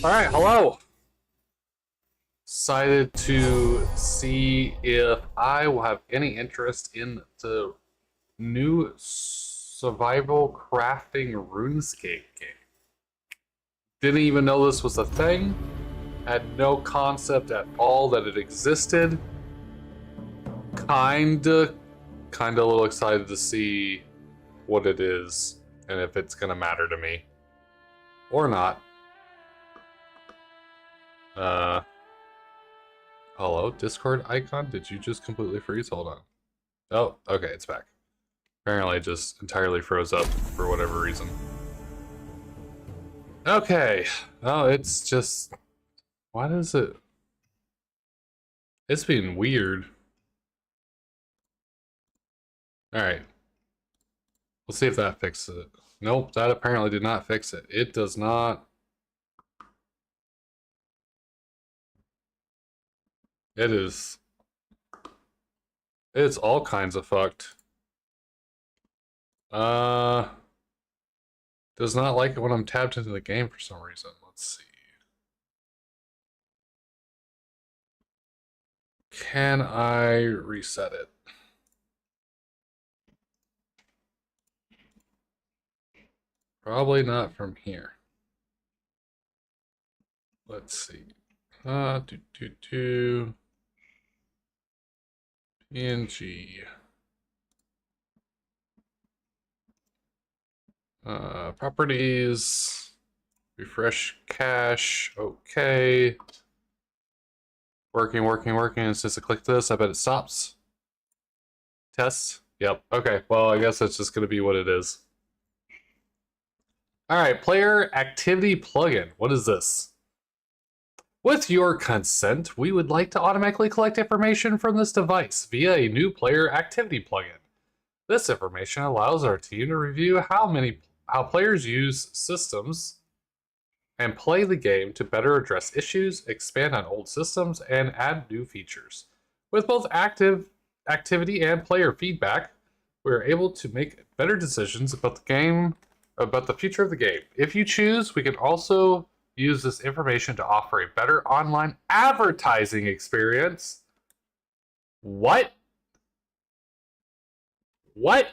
Alright, hello! Decided to see if I will have any interest in the new survival crafting RuneScape game. Didn't even know this was a thing. Had no concept at all that it existed. Kinda a little excited to see what it is and if it's gonna matter to me. Or not. Hello, Discord icon? Did you just completely freeze? Hold on. Oh, okay, it's back. Apparently it just entirely froze up for whatever reason. Okay. Oh, it's just... Why does it... It's being weird. Alright. We'll see if that fixes it. Nope, that apparently did not fix it. It does not... It is... It's all kinds of fucked. Does not like it when I'm tapped into the game for some reason. Let's see. Can I reset it? Probably not from here. Let's see. PNG. Properties. Refresh cache. Okay. Working. It's just a click this. I bet it stops. Test. Yep. Okay. Well, I guess that's just going to be what it is. Alright, player activity plugin. What is this? With your consent, we would like to automatically collect information from this device via a new player activity plugin. This information allows our team to review how players use systems and play the game to better address issues, expand on old systems, and add new features. With both active activity and player feedback, we are able to make better decisions about the future of the game. If you choose, we can also use this information to offer a better online advertising experience. What? What?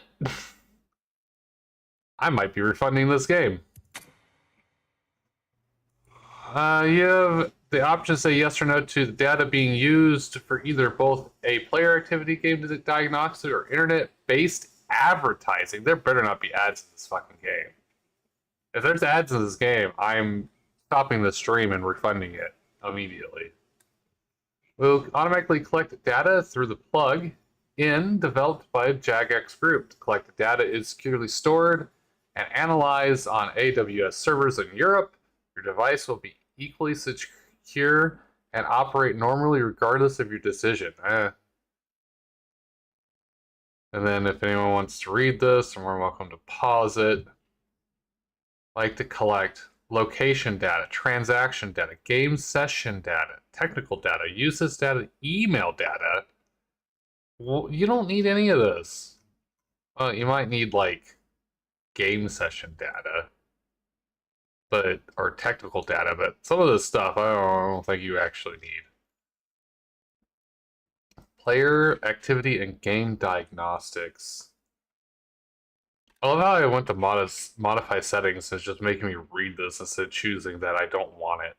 I might be refunding this game. You have the option to say yes or no to the data being used for either both a player activity game diagnostic or internet-based advertising. There better not be ads in this fucking game. If there's ads in this game, I'm stopping the stream and refunding it immediately. We'll automatically collect data through the plug-in developed by Jagex Group. To collect the data is securely stored and analyzed on AWS servers in Europe. Your device will be equally secure and operate normally regardless of your decision. And then if anyone wants to read this, you're more than welcome to pause it. Like to collect location data, transaction data, game session data, technical data, usage data, email data. Well, you don't need any of this. Well, you might need like game session data, or technical data, but some of this stuff I don't think you actually need. Player activity and game diagnostics. I love how I went to modify settings and it's just making me read this instead of choosing that I don't want it.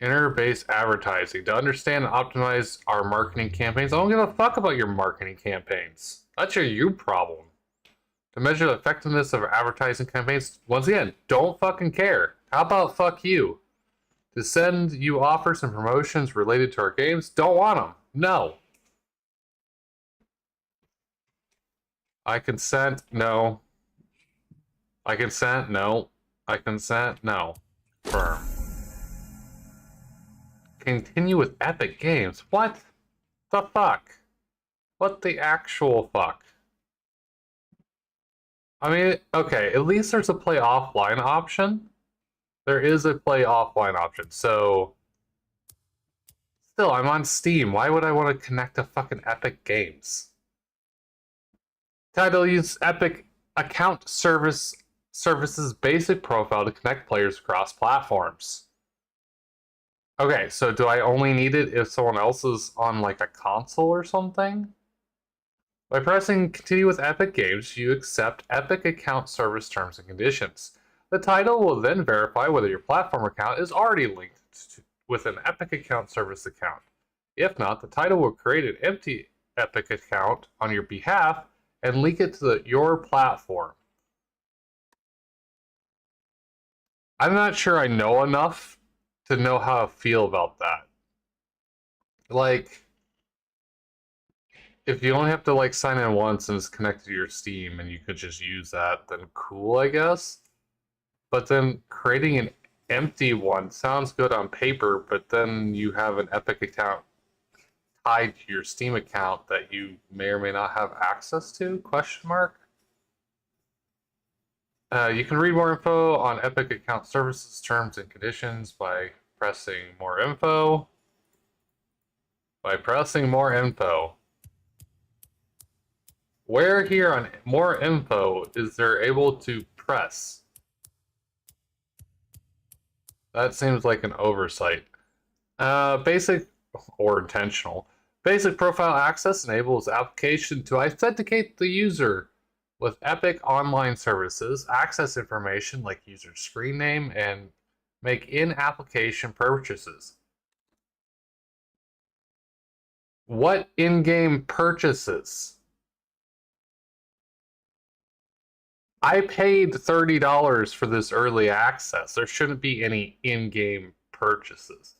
Internet-based advertising. To understand and optimize our marketing campaigns. I don't give a fuck about your marketing campaigns. That's your problem. To measure the effectiveness of our advertising campaigns, once again, don't fucking care. How about fuck you? To send you offers and promotions related to our games, don't want them. No. I consent, no. I consent, no. I consent, no. Firm. Continue with Epic Games. What the fuck? What the actual fuck? I mean, okay, at least there's a play offline option. There is a play offline option, so... Still, I'm on Steam. Why would I want to connect to fucking Epic Games? Title use Epic account service service's basic profile to connect players across platforms. Okay, so do I only need it if someone else is on like a console or something? By pressing continue with Epic Games, you accept Epic account service terms and conditions. The title will then verify whether your platform account is already linked with an Epic account service account. If not, the title will create an empty Epic account on your behalf and link it to your platform. I'm not sure I know enough to know how to feel about that. Like, if you only have to like sign in once and it's connected to your Steam and you could just use that, then cool, I guess. But then creating an empty one sounds good on paper, but then you have an Epic account tied to your Steam account that you may or may not have access to? Question mark. You can read more info on Epic account services terms and conditions by pressing more info. Where here on more info is there able to press? That seems like an oversight. Basic or intentional. Basic profile access enables application to authenticate the user with Epic online services, access information like user screen name, and make in-application purchases. What in-game purchases? I paid $30 for this early access. There shouldn't be any in-game purchases.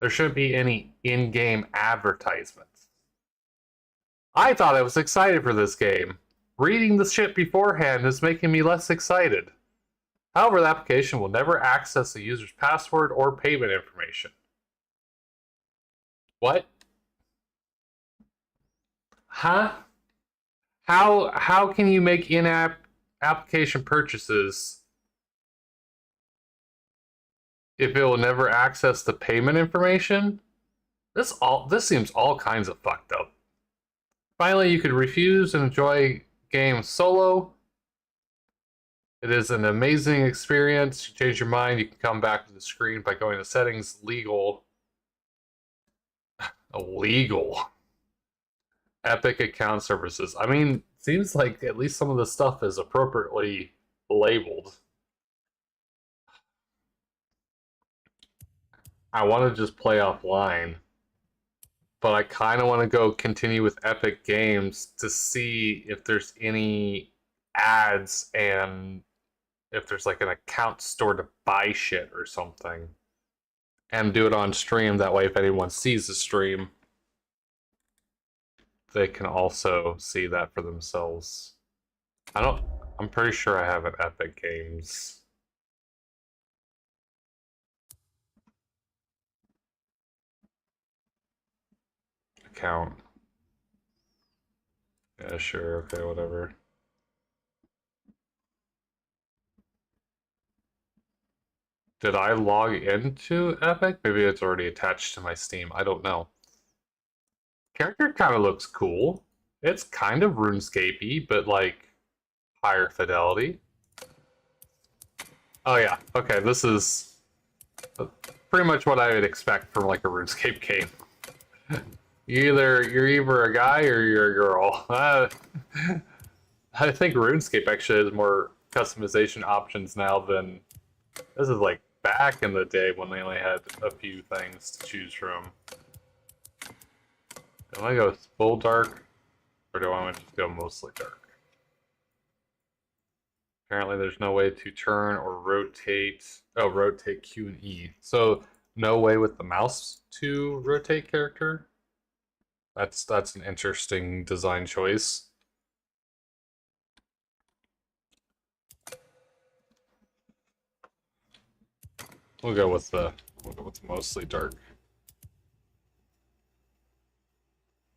There shouldn't be any in-game advertisements. I thought I was excited for this game. Reading the shit beforehand is making me less excited. However, the application will never access the user's password or payment information. What? Huh? How can you make in-app application purchases if it will never access the payment information? This seems all kinds of fucked up. Finally, you could refuse and enjoy games solo. It is an amazing experience. You change your mind, you can come back to the screen by going to settings, legal. Illegal. Epic account services. I mean, seems like at least some of the stuff is appropriately labeled. I want to just play offline, but I kind of want to go continue with Epic Games to see if there's any ads and if there's like an account store to buy shit or something, and do it on stream. That way, if anyone sees the stream, they can also see that for themselves. I'm pretty sure I have an Epic Games account. Yeah, sure, okay, whatever. Did I log into Epic? Maybe it's already attached to my Steam. I don't know. Character kind of looks cool. It's kind of RuneScape-y, but like higher fidelity. Oh yeah, okay, this is pretty much what I would expect from like a RuneScape game. You're either a guy or you're a girl. I think RuneScape actually has more customization options now than this is like back in the day when they only had a few things to choose from. Do I go full dark, or do I want to just go mostly dark? Apparently there's no way to turn or rotate. Oh, rotate Q and E. So no way with the mouse to rotate character? That's an interesting design choice. We'll go with mostly dark.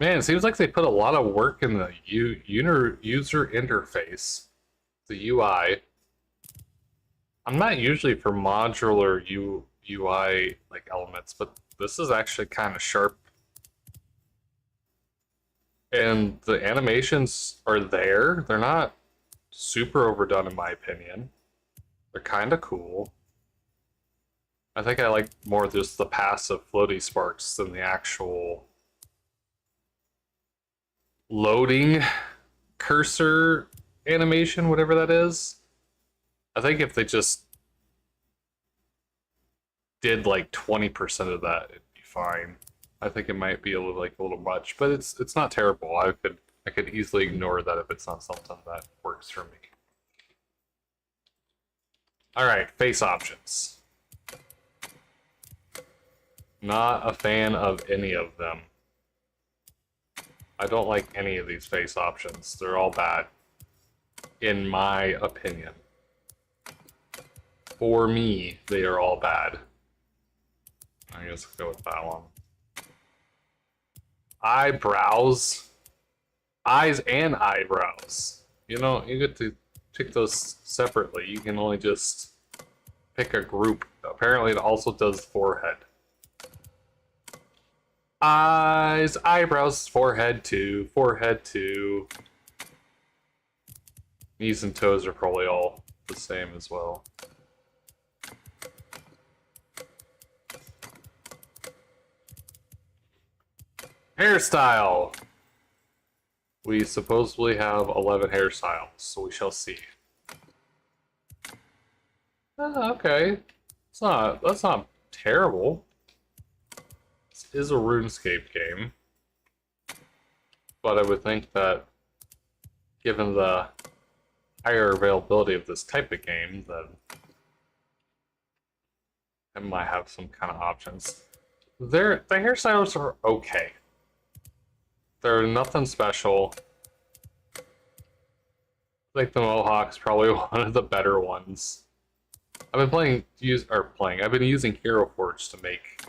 Man, it seems like they put a lot of work in the user interface, the UI. I'm not usually for modular UI like elements, but this is actually kind of sharp. And the animations are there. They're not super overdone in my opinion. They're kind of cool. I think I like more just the passive floaty sparks than the actual loading cursor animation, whatever that is. I think if they just did like 20% of that, it'd be fine. I think it might be a little much, but it's not terrible. I could easily ignore that if it's not something that works for me. All right, face options. Not a fan of any of them. I don't like any of these face options. They're all bad, in my opinion. For me, they are all bad. I guess I'll go with that one. Eyebrows. Eyes and eyebrows. You know, you get to pick those separately. You can only just pick a group. Apparently it also does forehead. Eyes, eyebrows, forehead too, forehead too. Knees and toes are probably all the same as well. Hairstyle! We supposedly have 11 hairstyles, so we shall see. Okay. That's not terrible. This is a RuneScape game. But I would think that, given the higher availability of this type of game, that it might have some kind of options. The hairstyles are okay. They're nothing special. I think the Mohawk's probably one of the better ones. I've been I've been using Hero Forge to make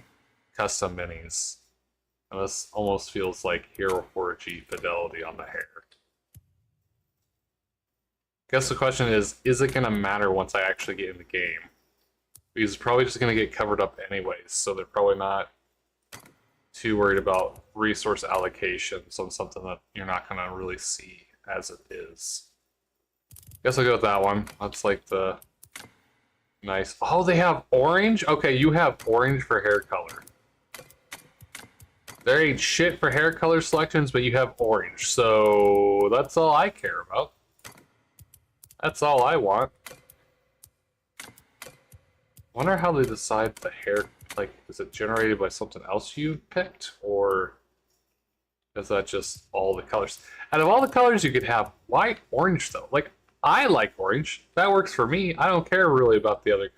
custom minis. And this almost feels like Hero Forge-y fidelity on the hair. Guess the question is it gonna matter once I actually get in the game? Because it's probably just gonna get covered up anyways, so they're probably not too worried about resource allocations on something that you're not gonna really see as it is. Guess I'll go with that one. That's like the nice. Oh, they have orange? Okay, you have orange for hair color. There ain't shit for hair color selections, but you have orange, so that's all I care about. That's all I want. Wonder how they decide the hair, like, is it generated by something else you picked, or is that just all the colors? Out of all the colors you could have, why orange though? Like, I like orange. That works for me. I don't care really about the other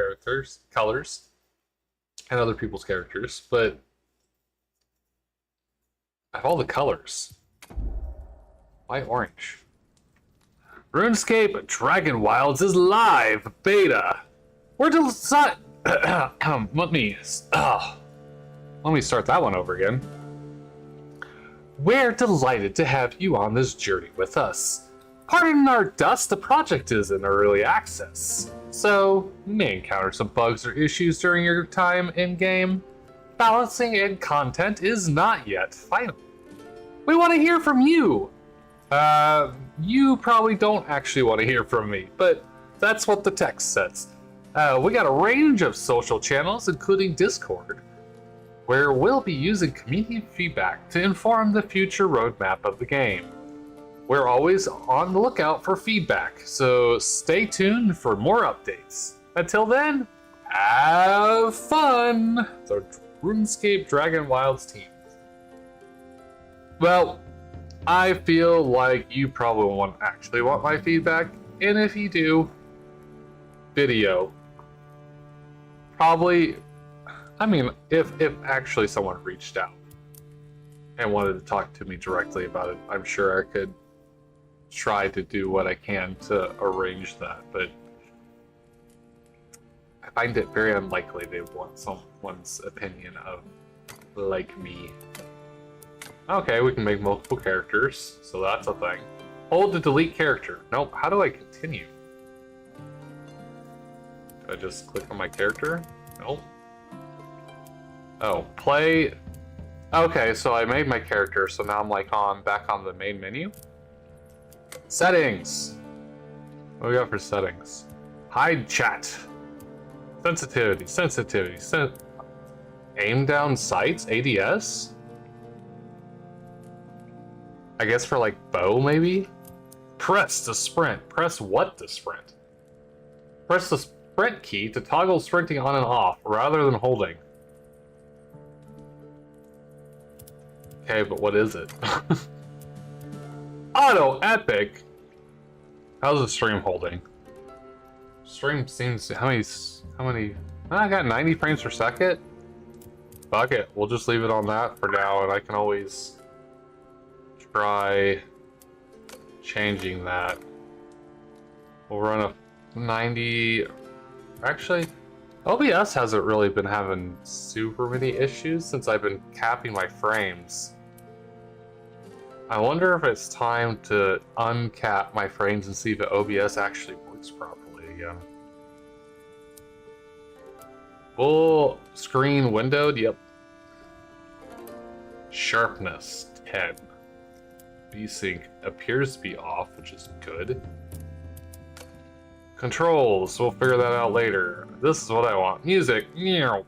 colors, and other people's characters, but out of all the colors, why orange? RuneScape Dragonwilds is live beta. We're let me start that one over again. We're delighted to have you on this journey with us. Pardon our dust, the project is in early access, so you may encounter some bugs or issues during your time in-game. Balancing and content is not yet final. We want to hear from you. You probably don't actually want to hear from me, but that's what the text says. We got a range of social channels, including Discord, where we'll be using community feedback to inform the future roadmap of the game. We're always on the lookout for feedback, so stay tuned for more updates. Until then, have fun! The RuneScape Dragonwilds team. Well, I feel like you probably won't actually want my feedback, and if you do, video. Probably, I mean, if actually someone reached out and wanted to talk to me directly about it, I'm sure I could try to do what I can to arrange that, but I find it very unlikely they want someone's opinion of, like, me. Okay, we can make multiple characters, so that's a thing. Hold to delete character. Nope, how do I continue? Do I just click on my character? Nope. Oh, play. Okay, so I made my character, so now I'm like back on the main menu. Settings. What do we got for settings? Hide chat. Sensitivity. Aim down sights? ADS? I guess for like bow, maybe? Press to sprint. Press what to sprint? Press the sprint key to toggle sprinting on and off, rather than holding. Okay, but what is it? Auto epic! How's the stream holding? Stream seems... How many... I got 90 frames per second? Fuck it, we'll just leave it on that for now, and I can always try changing that. We'll run a 90... Actually, OBS hasn't really been having super many issues since I've been capping my frames. I wonder if it's time to uncap my frames and see if the OBS actually works properly again. Full screen windowed, yep. Sharpness 10. VSync appears to be off, which is good. Controls, we'll figure that out later. This is what I want. Music. Meow.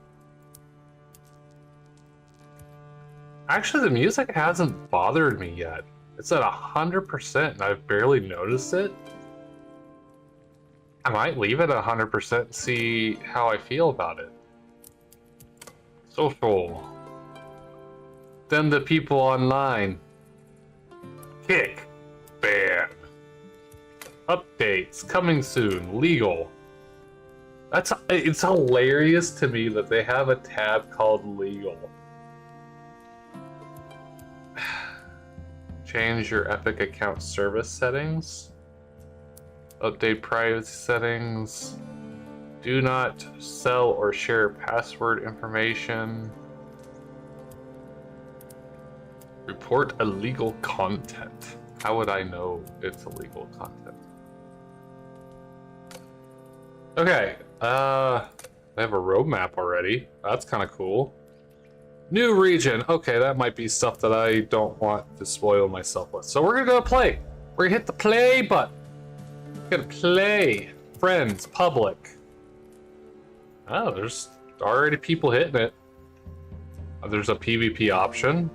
Actually, the music hasn't bothered me yet. It's at 100% and I've barely noticed it. I might leave it at 100% and see how I feel about it. Social. Then the people online. Kick. Ban. Updates coming soon. Legal. It's hilarious to me that they have a tab called legal. Change your Epic account service settings. Update privacy settings. Do not sell or share password information. Report illegal content. How would I know it's illegal content? Okay, they have a roadmap already. That's kind of cool. New region. Okay, that might be stuff that I don't want to spoil myself with. So we're gonna go play. We're gonna hit the play button. We're gonna play. Friends, public. Oh, there's already people hitting it. There's a PvP option.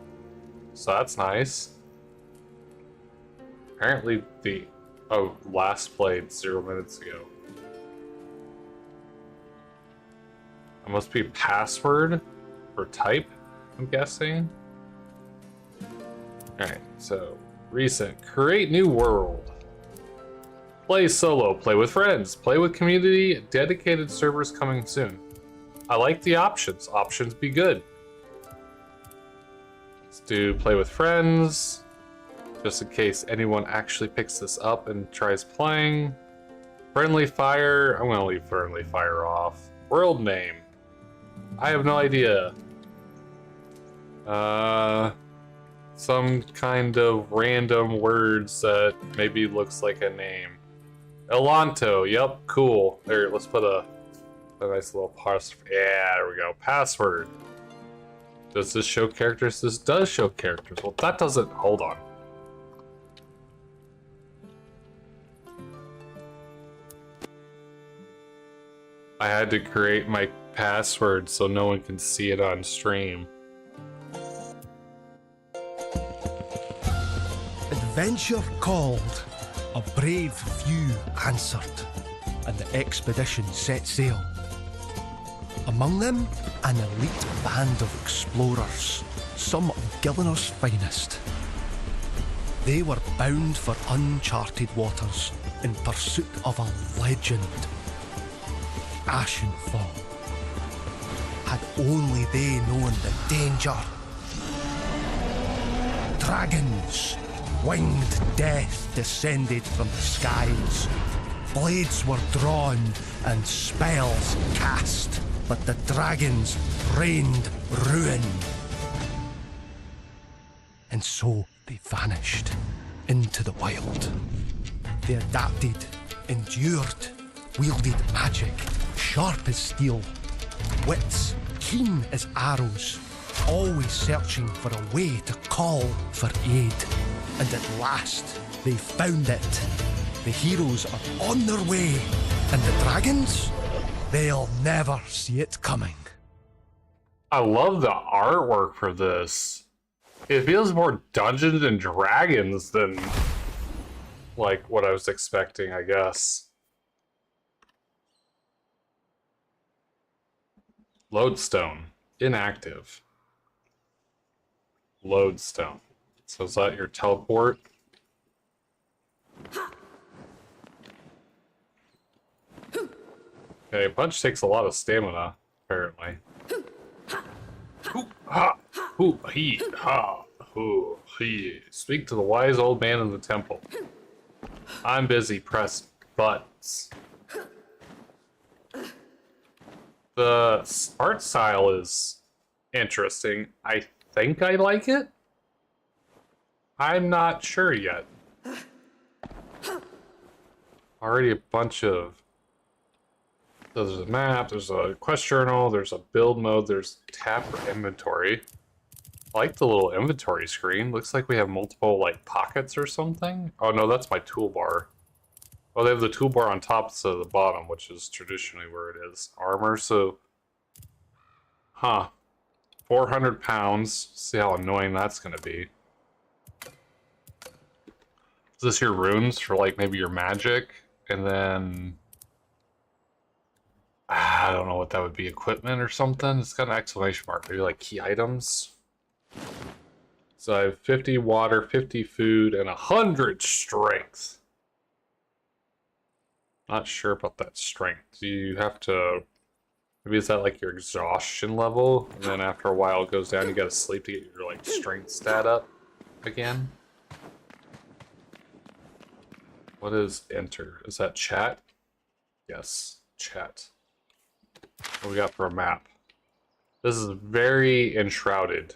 So that's nice. Apparently last played 0 minutes ago. It must be password or type, I'm guessing. Alright, so recent. Create new world. Play solo, play with friends, play with community, dedicated servers coming soon. I like the options. Options be good. Let's do play with friends. Just in case anyone actually picks this up and tries playing. Friendly fire. I'm gonna leave friendly fire off. World name. I have no idea. Some kind of random words that maybe looks like a name. Elanto, yep, cool. There, let's put a nice little password. Yeah, there we go. Password. Does this show characters? This does show characters. Well, that doesn't. Hold on. I had to create my password so no one can see it on stream. Adventure called, a brave few answered, and the expedition set sail. Among them, an elite band of explorers, some of Gillinor's finest. They were bound for uncharted waters in pursuit of a legend. Ashenfall. Had only they known the danger. Dragons, winged death descended from the skies. Blades were drawn and spells cast, but the dragons rained ruin. And so they vanished into the wild. They adapted, endured, wielded magic, sharp as steel, wits keen as arrows, always searching for a way to call for aid. And at last, they found it. The heroes are on their way, and the dragons, they'll never see it coming. I love the artwork for this. It feels more Dungeons and Dragons than like what I was expecting, I guess. Lodestone. Inactive. Lodestone. So is that your teleport? Okay, punch takes a lot of stamina, apparently. Hoo, ha, hoo, he, ha, hoo, he. Speak to the wise old man in the temple. I'm busy pressing buttons. The art style is interesting. I think I like it. I'm not sure yet. Already a bunch of... There's a map, there's a quest journal, there's a build mode, there's tab for inventory. I like the little inventory screen. Looks like we have multiple, like, pockets or something. Oh no, that's my toolbar. Oh, they have the toolbar on top instead of the bottom, which is traditionally where it is. Armor, so... Huh. 400 pounds. See how annoying that's gonna be. Is this your runes for, like, maybe your magic? And then... I don't know what that would be. Equipment or something? It's got an exclamation mark. Maybe, like, key items? So I have 50 water, 50 food, and 100 strength. Not sure about that strength. Do you have to... Maybe is that like your exhaustion level? And then after a while it goes down, you gotta sleep to get your like strength stat up again? What is enter? Is that chat? Yes, chat. What do we got for a map? This is very enshrouded.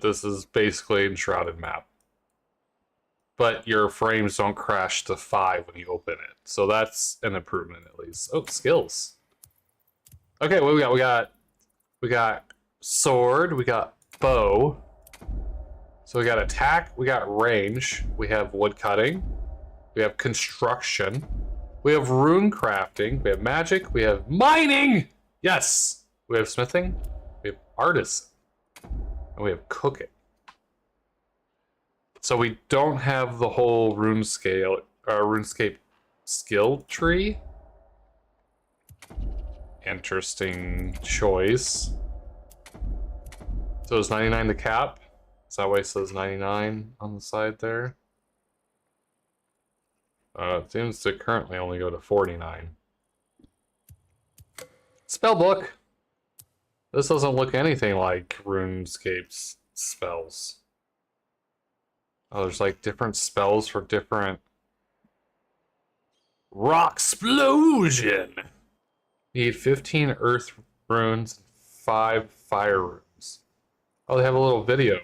This is basically enshrouded map. But your frames don't crash to 5 when you open it. So that's an improvement at least. Oh, skills. Okay, what we got? We got sword, we got bow. So we got attack, we got range, we have wood cutting, we have construction, we have rune crafting, we have magic, we have mining! Yes! We have smithing, we have artisan, and we have cooking. So we don't have the whole RuneScape skill tree. Interesting choice. So is 99 the cap? Is that why it says 99 on the side there? It seems to currently only go to 49. Spellbook! This doesn't look anything like RuneScape's spells. Oh, there's like different spells for different... Rocksplosion! Need 15 earth runes, 5 fire runes. Oh, they have a little video.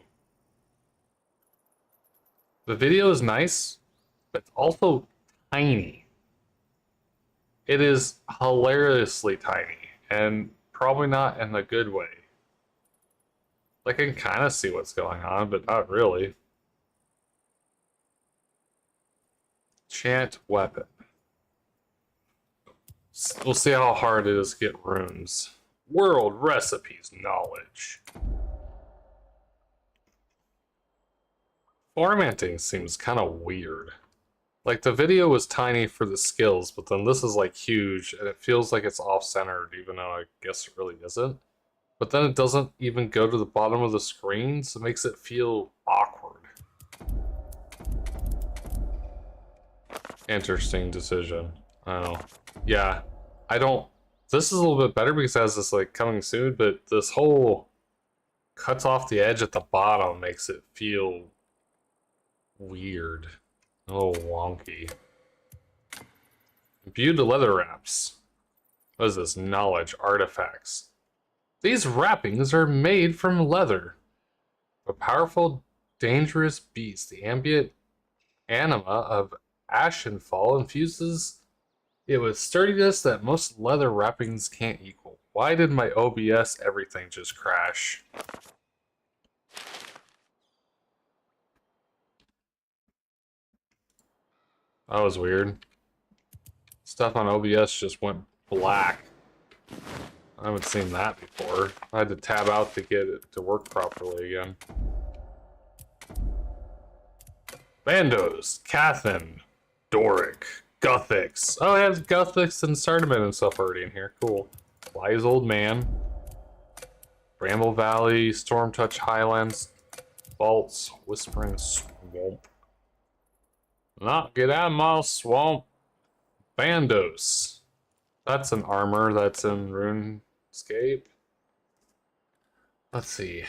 The video is nice, but it's also tiny. It is hilariously tiny, and probably not in a good way. Like, I can kind of see what's going on, but not really. Chant weapon. We'll see how hard it is to get runes. World recipes knowledge. Formatting seems kind of weird. Like, the video was tiny for the skills, but then this is like huge, and it feels like it's off-centered, even though I guess it really isn't. But then it doesn't even go to the bottom of the screen, so it makes it feel awkward. Interesting decision. I don't know. Yeah, I don't... This is a little bit better because it has this, like, coming soon, but this whole cuts off the edge at the bottom makes it feel weird. A little wonky. Imbued leather wraps. What is this? Knowledge. Artifacts. These wrappings are made from leather. A powerful, dangerous beast. The ambient anima of Ashenfall infuses it with sturdiness that most leather wrappings can't equal. Why did my OBS everything just crash? That was weird. Stuff on OBS just went black. I haven't seen that before. I had to tab out to get it to work properly again. Bandos, Cathan, Doric, Gothics. Oh, it has Gothics and Sardaman and stuff already in here. Cool. Wise Old Man. Bramble Valley, Stormtouch Highlands, Vaults, Whispering Swamp. Not get out of my swamp. Bandos. That's an armor that's in RuneScape. Let's see.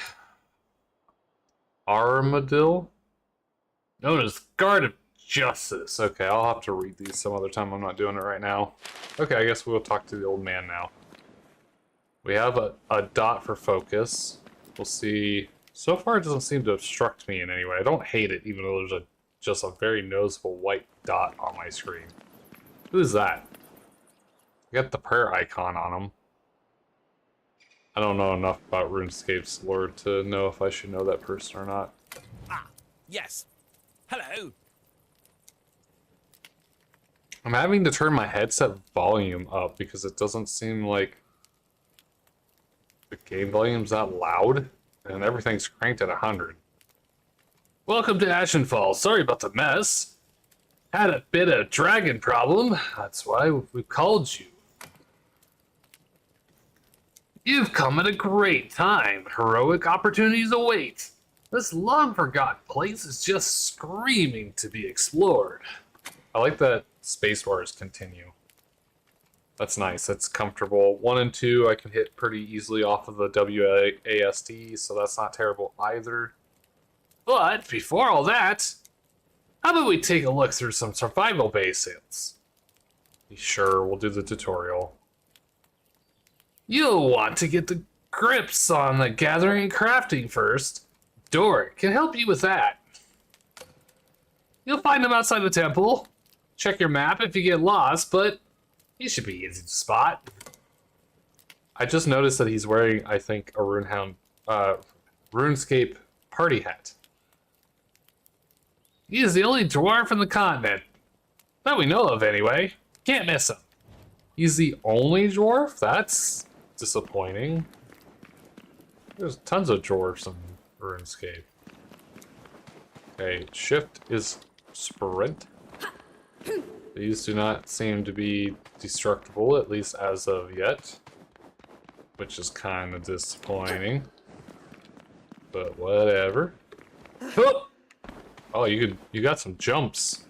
Armadillo? Known as Guard of Justice. Okay, I'll have to read these some other time. I'm not doing it right now. Okay, I guess we'll talk to the old man now. We have a dot for focus. We'll see. So far, it doesn't seem to obstruct me in any way. I don't hate it, even though there's just a very noticeable white dot on my screen. Who is that? I got the prayer icon on him. I don't know enough about RuneScape's lore to know if I should know that person or not. Ah, yes. Hello. I'm having to turn my headset volume up because it doesn't seem like the game volume's that loud, and everything's cranked at 100. Welcome to Ashenfall. Sorry about the mess. Had a bit of dragon problem. That's why we called you. You've come at a great time. Heroic opportunities await. This long-forgotten place is just screaming to be explored. I like that space bars continue. That's nice. That's comfortable. 1 and 2 I can hit pretty easily off of the WASD, so that's not terrible either. But before all that, how about we take a look through some survival basics? Sure, we'll do the tutorial. You'll want to get the grips on the gathering and crafting first. Doric can help you with that. You'll find him outside the temple. Check your map if you get lost, but he should be easy to spot. I just noticed that he's wearing, I think, a RuneScape party hat. He is the only dwarf in the continent. That we know of, anyway. Can't miss him. He's the only dwarf? That's disappointing. There's tons of dwarves in RuneScape. Okay, shift is sprint. These do not seem to be destructible, at least as of yet. Which is kind of disappointing. But whatever. Oh, you got some jumps.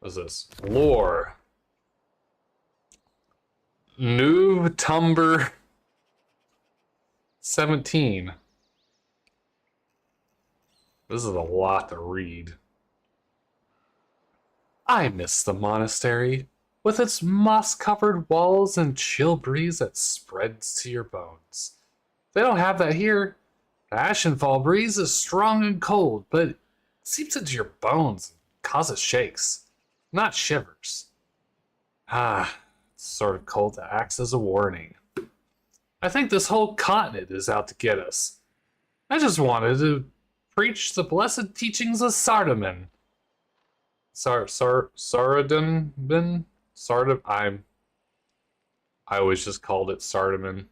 What's this? Lore. New Tumber 17. This is a lot to read. I miss the monastery, with its moss-covered walls and chill breeze that spreads to your bones. They don't have that here. The Ashenfall breeze is strong and cold, but it seeps into your bones and causes shakes, not shivers. Ah, it's sort of cold that acts as a warning. I think this whole continent is out to get us. I just wanted to preach the blessed teachings of Sardaman. Sardaman? I always just called it Sardaman.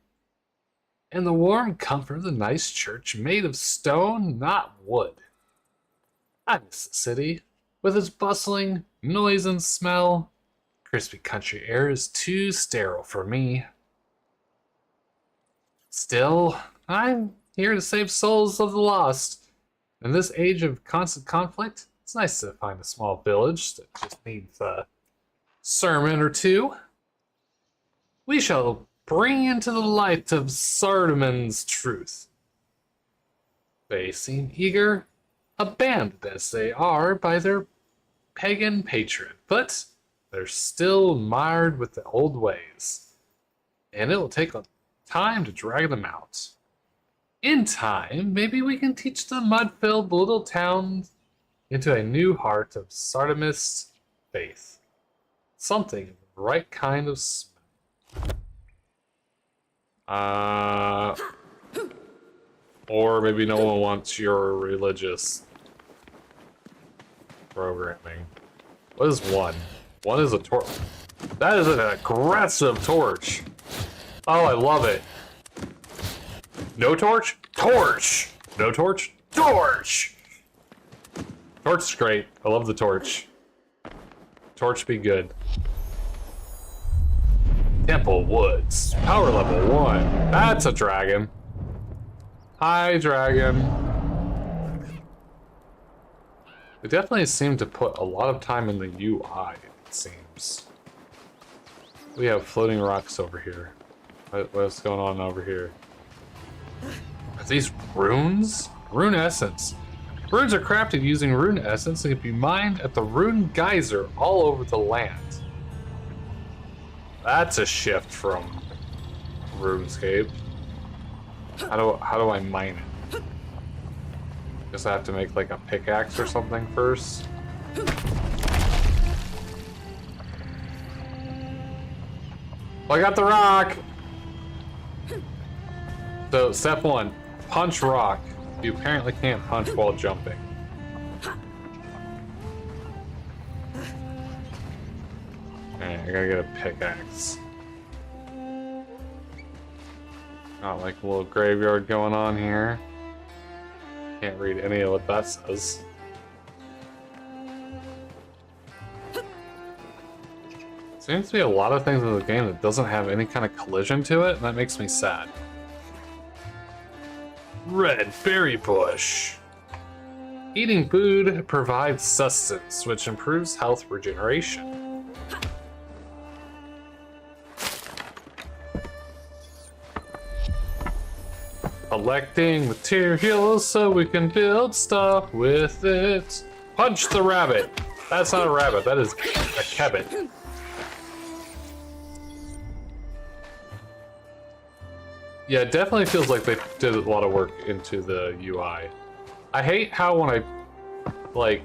And the warm comfort of the nice church made of stone, not wood. I miss the city, with its bustling, noise and smell. Crispy country air is too sterile for me. Still, I'm here to save souls of the lost. In this age of constant conflict, it's nice to find a small village that just needs a sermon or two. We shall bring into the light of Sardaman's truth. They seem eager, abandoned as they are by their pagan patron, but they're still mired with the old ways, and it will take a time to drag them out. In time, maybe we can teach the mud-filled little town into a new heart of Sardamist faith. Something of the right kind of smell. Or maybe no one wants your religious programming. What is one? One is a torch. That is an aggressive torch. Oh, I love it. No torch? Torch! No torch? Torch! Torch is great. I love the torch. Torch be good. Temple Woods. Power level 1. That's a dragon. Hi, dragon. They definitely seem to put a lot of time in the UI, it seems. We have floating rocks over here. What's going on over here? Are these runes? Rune essence. Runes are crafted using rune essence and can be mined at the rune geyser all over the land. That's a shift from Runescape. How do I mine it? Guess I have to make like a pickaxe or something first. I got the rock! So, step 1, punch rock. You apparently can't punch while jumping. Alright, I gotta get a pickaxe. Got like a little graveyard going on here. Can't read any of what that says. Seems to be a lot of things in the game that doesn't have any kind of collision to it, and that makes me sad. Red berry bush. Eating food provides sustenance, which improves health regeneration. Collecting materials so we can build stuff with it. Punch the rabbit. That's not a rabbit, that is a kebbit. Yeah, it definitely feels like they did a lot of work into the UI. I hate how when I, like,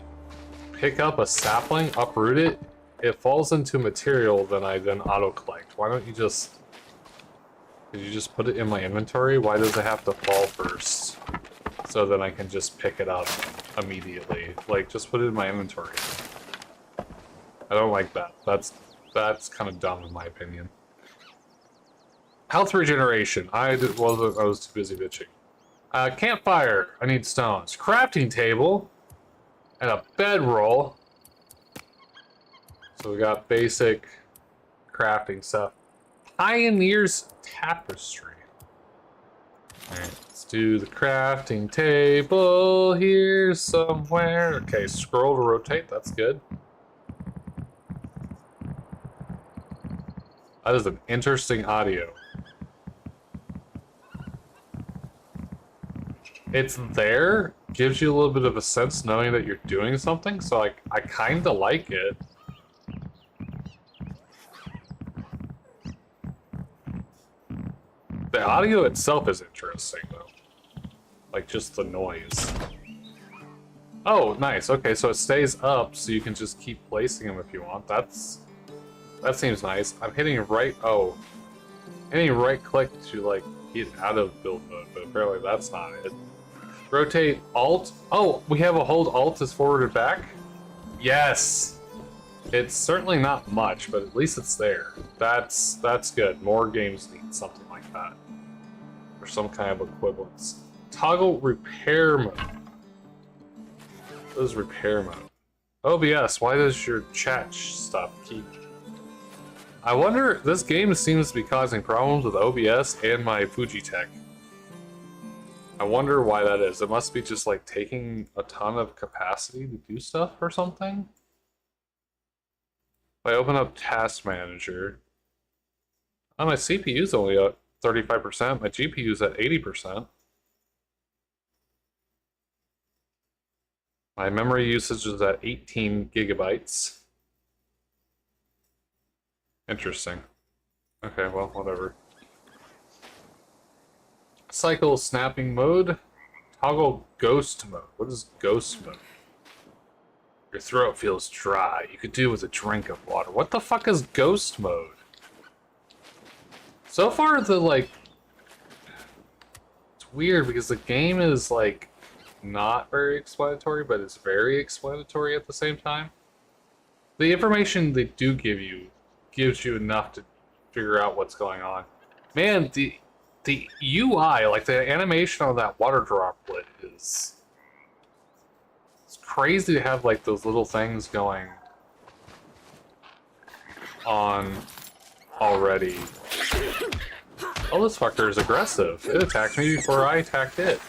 pick up a sapling, uproot it, it falls into material, then I auto-collect. Why don't you just... Could you just put it in my inventory? Why does it have to fall first? So then I can just pick it up immediately. Like, just put it in my inventory. I don't like that. That's kind of dumb in my opinion. Health regeneration. I was too busy bitching. Campfire. I need stones. Crafting table. And a bedroll. So we got basic crafting stuff. Pioneer's tapestry. Alright, let's do the crafting table here somewhere. Okay, scroll to rotate. That's good. That is an interesting audio. It's there, gives you a little bit of a sense knowing that you're doing something, so I kind of like it. The audio itself is interesting, though. Like, just the noise. Oh, nice. Okay, so it stays up, so you can just keep placing them if you want. That seems nice. I'm hitting right... Oh. Hitting right-click to, like, get out of build mode, but apparently that's not it. Rotate Alt. Oh, we have a hold Alt is forward and back? Yes! It's certainly not much, but at least it's there. That's good. More games need something like that. Or some kind of equivalence. Toggle repair mode. What is repair mode? OBS, why does your chat stop keep... I wonder, this game seems to be causing problems with OBS and my Fujitech. I wonder why that is. It must be just like taking a ton of capacity to do stuff or something. If I open up Task Manager, oh, my CPU's only at 35%, my GPU's at 80%. My memory usage is at 18 gigabytes. Interesting. Okay, well, whatever. Cycle snapping mode. Toggle ghost mode. What is ghost mode? Your throat feels dry. You could do with a drink of water. What the fuck is ghost mode? So far, it's weird because the game is, not very explanatory, but it's very explanatory at the same time. The information they do give you gives you enough to figure out what's going on. Man, the UI, like the animation on that water droplet is... It's crazy to have like those little things going on already. Oh, this fucker is aggressive. It attacked me before I attacked it.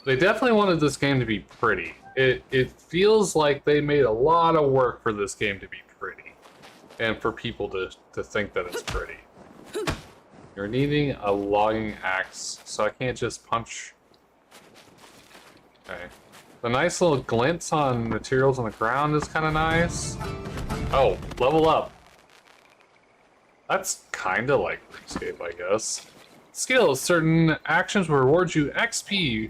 They definitely wanted this game to be pretty. It feels like they made a lot of work for this game to be pretty. And for people to think that it's pretty. You're needing a logging axe, so I can't just punch... Okay. The nice little glints on materials on the ground is kind of nice. Oh, level up. That's kind of like Runescape, I guess. Skills. Certain actions will reward you XP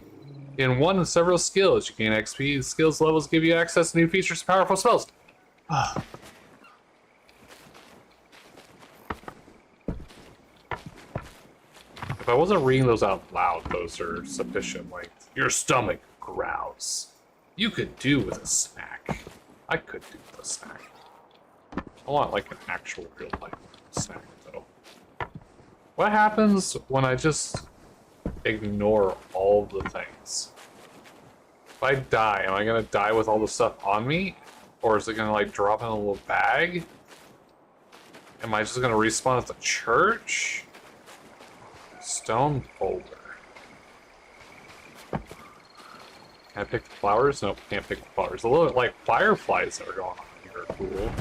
in one of several skills. You gain XP. Skills levels give you access to new features and powerful spells. If I wasn't reading those out loud, those are sufficient. Like, your stomach growls. You could do with a snack. I could do with a snack. I want like an actual real life snack though. What happens when I just ignore all the things? If I die, am I gonna die with all the stuff on me? Or is it gonna like drop in a little bag? Am I just gonna respawn at the church? Stone folder. Can I pick the flowers? Nope, can't pick the flowers. A little bit like fireflies that are going on here are cool.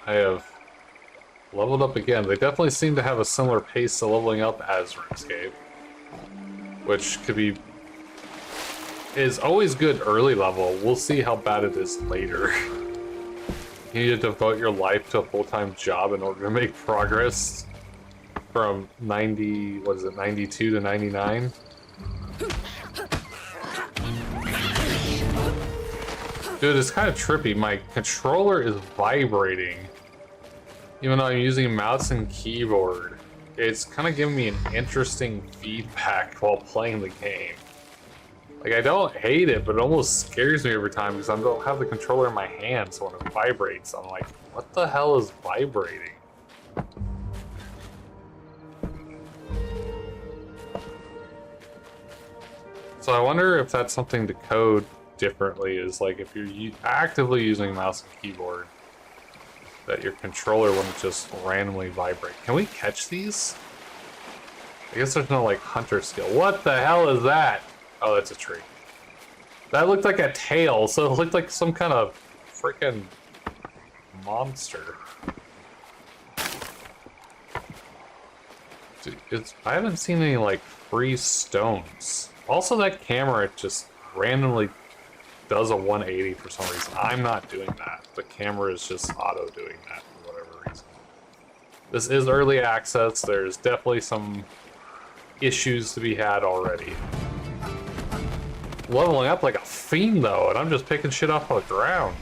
I have leveled up again. They definitely seem to have a similar pace to leveling up as RuneScape. Which could be... is always good early level. We'll see how bad it is later. You need to devote your life to a full-time job in order to make progress from 90, what is it, 92 to 99? Dude, it's kind of trippy. My controller is vibrating. Even though I'm using mouse and keyboard. It's kind of giving me an interesting feedback while playing the game. Like, I don't hate it, but it almost scares me every time because I don't have the controller in my hand, so when it vibrates, I'm like, what the hell is vibrating? So I wonder if that's something to code differently, is like if you're actively using mouse and keyboard, that your controller wouldn't just randomly vibrate. Can we catch these? I guess there's no like hunter skill. What the hell is that? Oh, that's a tree. That looked like a tail, so it looked like some kind of freaking monster. Dude, I haven't seen any like free stones. Also, that camera just randomly does a 180 for some reason. I'm not doing that. The camera is just auto doing that for whatever reason. This is early access. There's definitely some issues to be had already. Leveling up like a fiend though, and I'm just picking shit off the ground.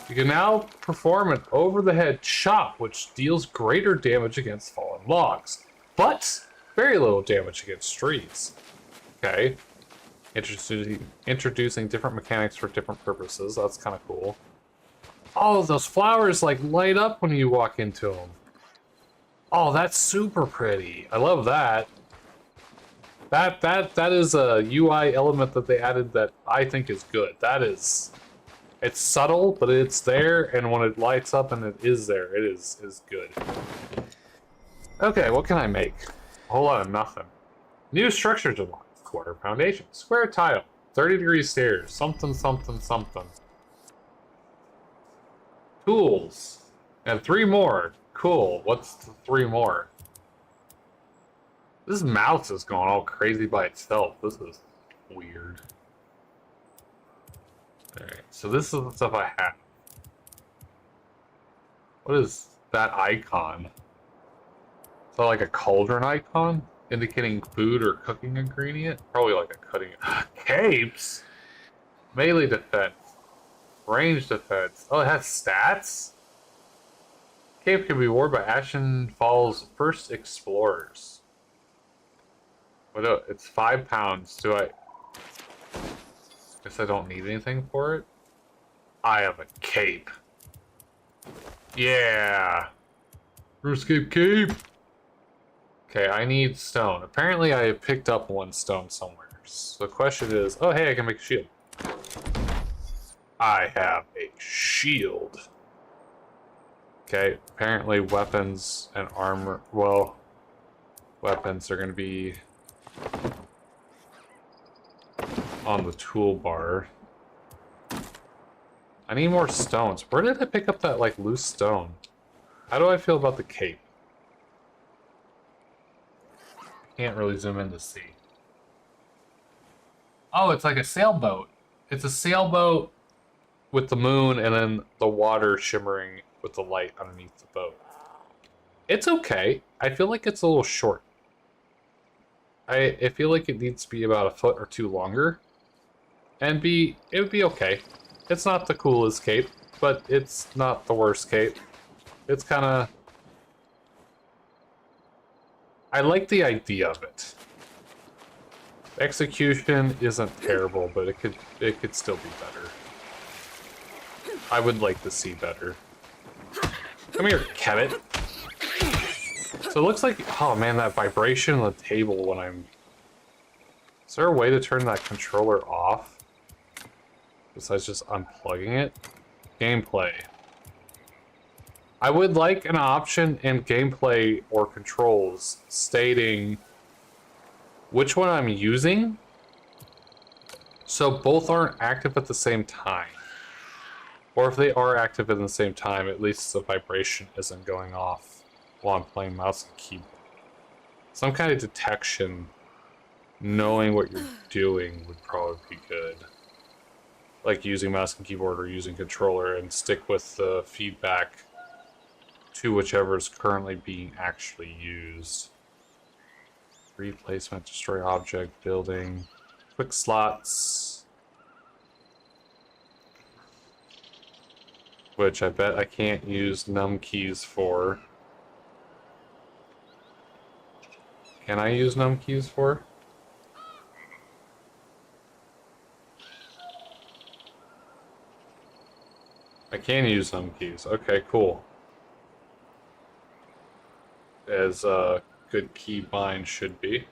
You can now perform an over-the-head chop, which deals greater damage against fallen logs, but very little damage against trees. Okay. Introducing different mechanics for different purposes. That's kind of cool. Oh, those flowers like light up when you walk into them. Oh, that's super pretty. I love that. That is a UI element that they added that I think is good. That is... It's subtle, but it's there, and when it lights up and it is there, it is good. Okay, what can I make? A whole lot of nothing. New structures unlocked. Quarter foundation. Square tile. 30-degree stairs. Something, something, something. Tools. And 3 more. Cool. What's the 3 more? This mouse is going all crazy by itself. This is weird. Alright, so this is the stuff I have. What is that icon? Is that like a cauldron icon? Indicating food or cooking ingredient? Probably like a cutting... Capes? Melee defense. Range defense. Oh, it has stats? Cape can be worn by Ashen Falls first explorers. What? It's 5 pounds. Do I... Guess I don't need anything for it. I have a cape. Yeah! Runescape cape! Okay, I need stone. Apparently I picked up one stone somewhere. So the question is, oh hey, I can make a shield. I have a shield. Okay, apparently weapons and armor, well, weapons are going to be on the toolbar. I need more stones. Where did I pick up that, like, loose stone? How do I feel about the cape? Can't really zoom in to see. Oh, it's like a sailboat. It's a sailboat with the moon and then the water shimmering with the light underneath the boat. It's okay. I feel like it's a little short. I feel like it needs to be about a foot or two longer. And it would be okay. It's not the coolest cape, but it's not the worst cape. It's kind of... I like the idea of it. Execution isn't terrible, but it could still be better. I would like to see better. Come here, Kebbit. So it looks like... Oh man, that vibration on the table when I'm... Is there a way to turn that controller off? Besides just unplugging it? Gameplay. I would like an option in gameplay or controls stating which one I'm using, so both aren't active at the same time. Or if they are active at the same time, at least the vibration isn't going off while I'm playing mouse and keyboard. Some kind of detection, knowing what you're doing would probably be good. Like using mouse and keyboard or using controller, and stick with the feedback to whichever is currently being actually used. Replacement, destroy object, building, quick slots. Which I bet I can't use num keys for. Can I use num keys for? I can use num keys. Okay, cool. As a good key bind should be.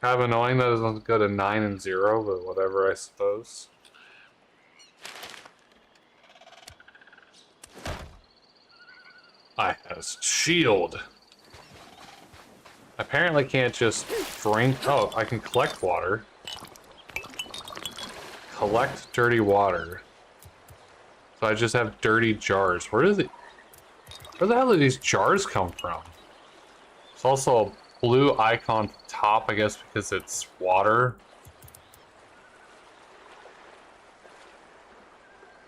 Kind of annoying that it doesn't go to 9 and 0, but whatever, I suppose. I have a shield. Apparently can't just drink. Oh, I can collect water. Collect dirty water. So I just have dirty jars. Where the hell do these jars come from? It's also a blue icon at the top, I guess because it's water.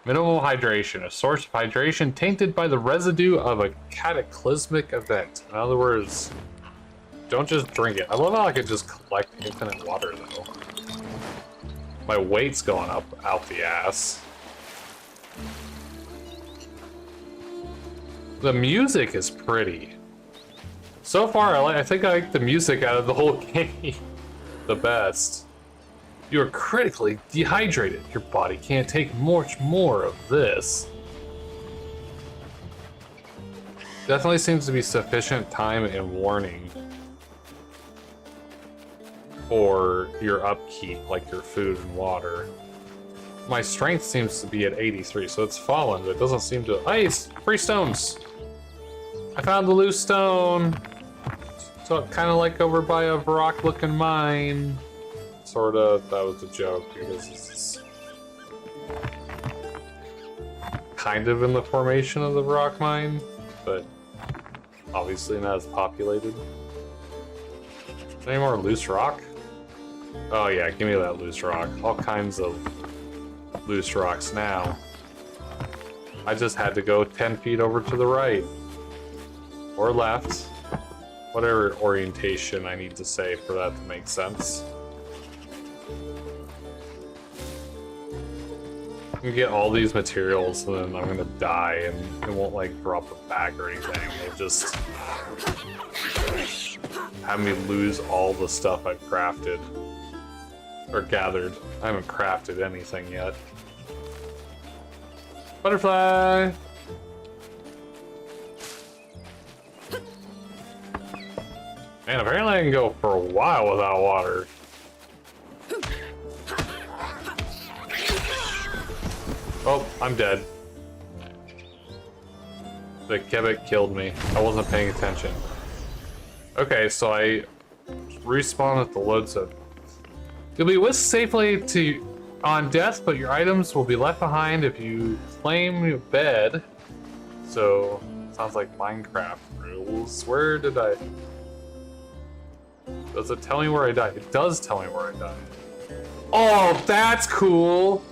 Minimal hydration. A source of hydration tainted by the residue of a cataclysmic event. In other words, don't just drink it. I love how I could just collect infinite water, though. My weight's going up out the ass. The music is pretty. So far, I think I like the music out of the whole game the best. You are critically dehydrated. Your body can't take much more of this. Definitely seems to be sufficient time and warning for your upkeep, like your food and water. My strength seems to be at 83, so it's fallen, but it doesn't seem to... Hey, it's free stones! I found the loose stone! So kind of like over by a rock-looking mine. Sorta, that was a joke, because it's kind of in the formation of the rock mine, but obviously not as populated. Any more loose rock? Oh yeah, give me that loose rock. All kinds of loose rocks now. I just had to go 10 feet over to the right. Or left. Whatever orientation I need to say for that to make sense. I'm gonna get all these materials and then I'm gonna die and it won't like drop a bag or anything. It'll just have me lose all the stuff I've crafted. Or gathered. I haven't crafted anything yet. Butterfly! Man, apparently I can go for a while without water. Oh, I'm dead. The Kebbit killed me. I wasn't paying attention. Okay, so I respawn at the load zone. You'll be whisked safely on death, but your items will be left behind if you claim your bed. So, sounds like Minecraft rules. Where did I... Does it tell me where I died? It does tell me where I died. Oh, that's cool!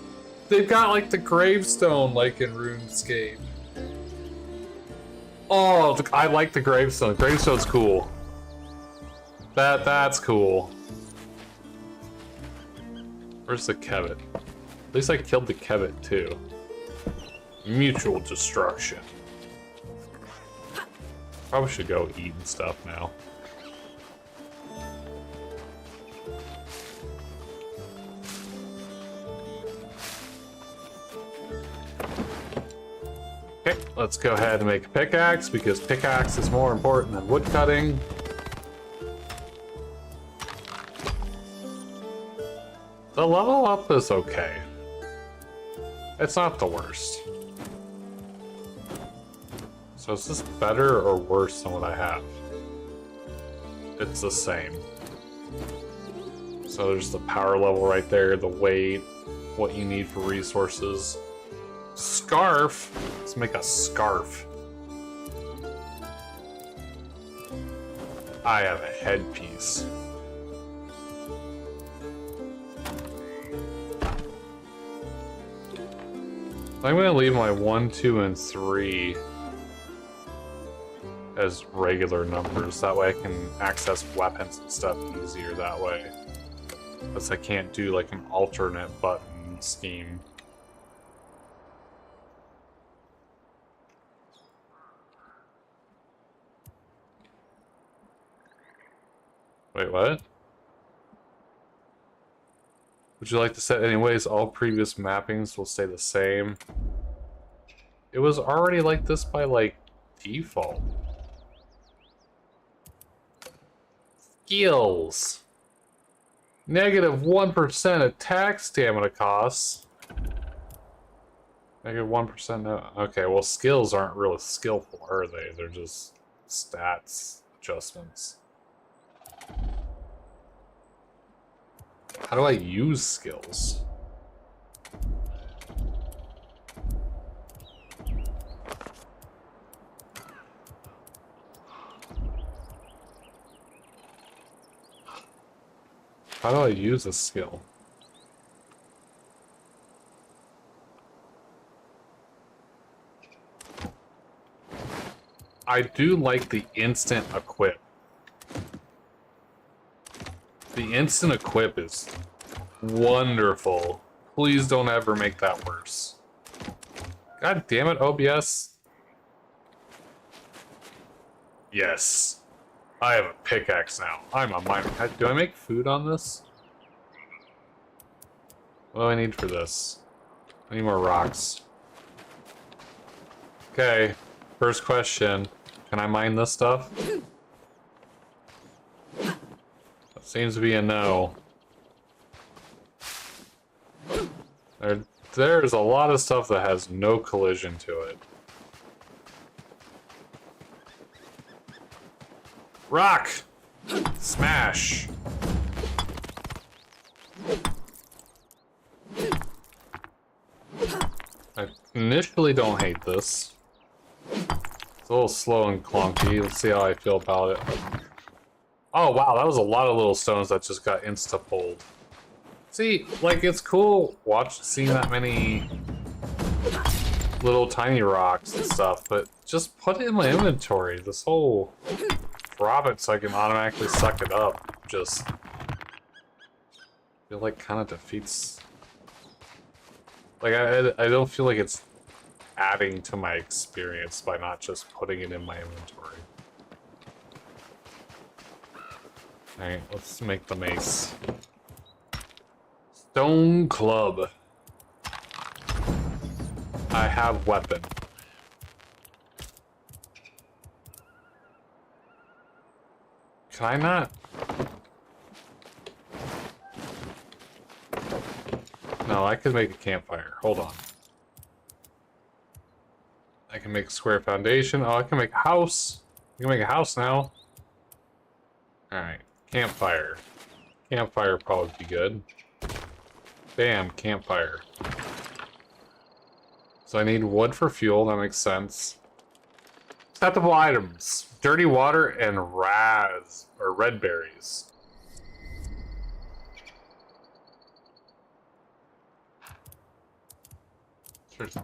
They've got like the gravestone like in RuneScape. Oh, I like the gravestone. Gravestone's cool. That's cool. Where's the Kebbit? At least I killed the Kebbit too. Mutual destruction. Probably should go eat and stuff now. Okay, let's go ahead and make a pickaxe because pickaxe is more important than wood cutting. The level up is okay. It's not the worst. So is this better or worse than what I have? It's the same. So there's the power level right there, the weight, what you need for resources. Scarf? Let's make a scarf. I have a headpiece. I'm gonna leave my 1, 2, and 3 as regular numbers. That way I can access weapons and stuff easier that way. Because I can't do like an alternate button scheme. Wait, what? Would you like to set anyways? All previous mappings will stay the same. It was already like this by like default. Skills. Negative 1% attack stamina costs. Negative 1% no. Okay, well skills aren't really skillful, are they? They're just stats adjustments. How do I use skills? How do I use a skill? I do like the instant equip. The instant equip is wonderful. Please don't ever make that worse. God damn it, OBS. Yes. I have a pickaxe now. I'm a miner. Do I make food on this? What do I need for this? I need more rocks. Okay. First question. Can I mine this stuff? That seems to be a no. There's a lot of stuff that has no collision to it. Rock! Smash! I initially don't hate this. It's a little slow and clunky. Let's see how I feel about it. Oh wow, that was a lot of little stones that just got insta-pulled. See, like, it's cool seeing that many little tiny rocks and stuff, but just put it in my inventory. This whole drop it so I can automatically suck it up just feel like kind of defeats Like, I don't feel like it's adding to my experience by not just putting it in my inventory. Alright, let's make the mace. Stone club. I have weapon. Can I not? No, I could make a campfire. Hold on. I can make a square foundation. Oh, I can make a house. I can make a house now. Alright, campfire. Campfire would probably be good. Bam, campfire. So I need wood for fuel, that makes sense. Acceptable items. Dirty water and red berries. Is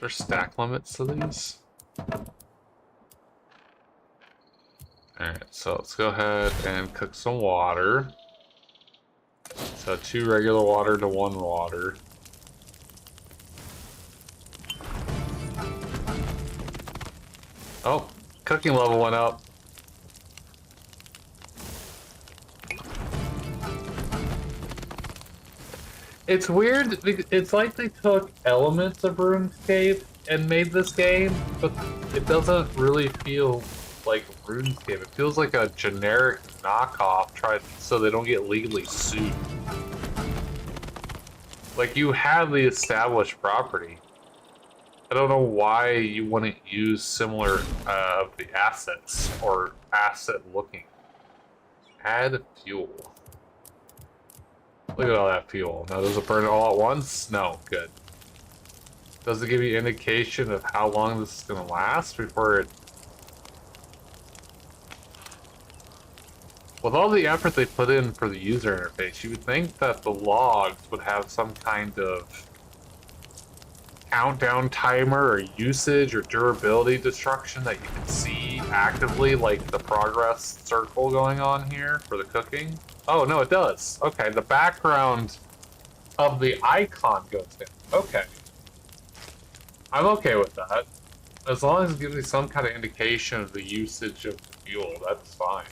there stack limits to these? Alright, so let's go ahead and cook some water. So 2 regular water to 1 water. Oh, cooking level went up. It's weird, it's like they took elements of RuneScape and made this game, but it doesn't really feel like RuneScape. It feels like a generic knockoff tried so they don't get legally sued. Like, you have the established property. I don't know why you wouldn't use similar of the assets or asset looking. Add fuel. Look at all that fuel. Now, does it burn it all at once? No, good. Does it give you indication of how long this is going to last before it... With all the effort they put in for the user interface, you would think that the logs would have some kind of countdown timer or usage or durability destruction that you can see actively, like the progress circle going on here for the cooking. Oh, no, it does. Okay, the background of the icon goes down. Okay. I'm okay with that. As long as it gives me some kind of indication of the usage of the fuel, that's fine.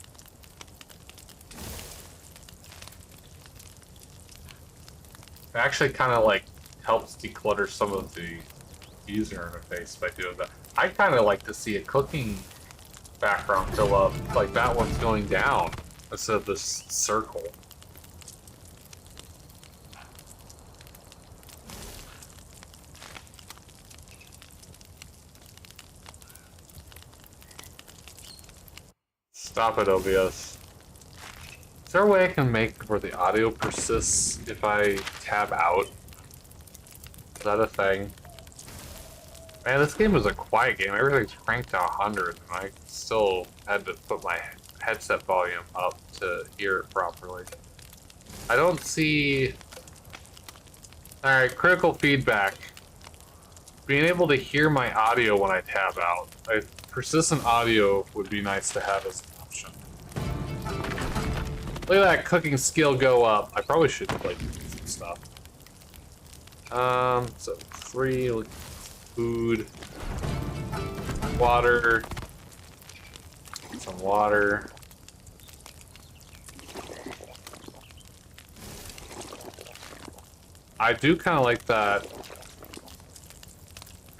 It actually kind of, like, helps declutter some of the user interface by doing that. I kind of like to see a cooking background fill up, like that one's going down instead of this circle. Stop it, OBS. Is there a way I can make where the audio persists if I tab out? Is that a thing? Man, this game is a quiet game. Everything's cranked to 100, and I still had to put my headset volume up to hear it properly. I don't see... Alright, critical feedback. Being able to hear my audio when I tab out. Persistent audio would be nice to have as an option. Look at that cooking skill go up. I probably should, like, do some stuff. So 3, food, water, some water. I do kind of like that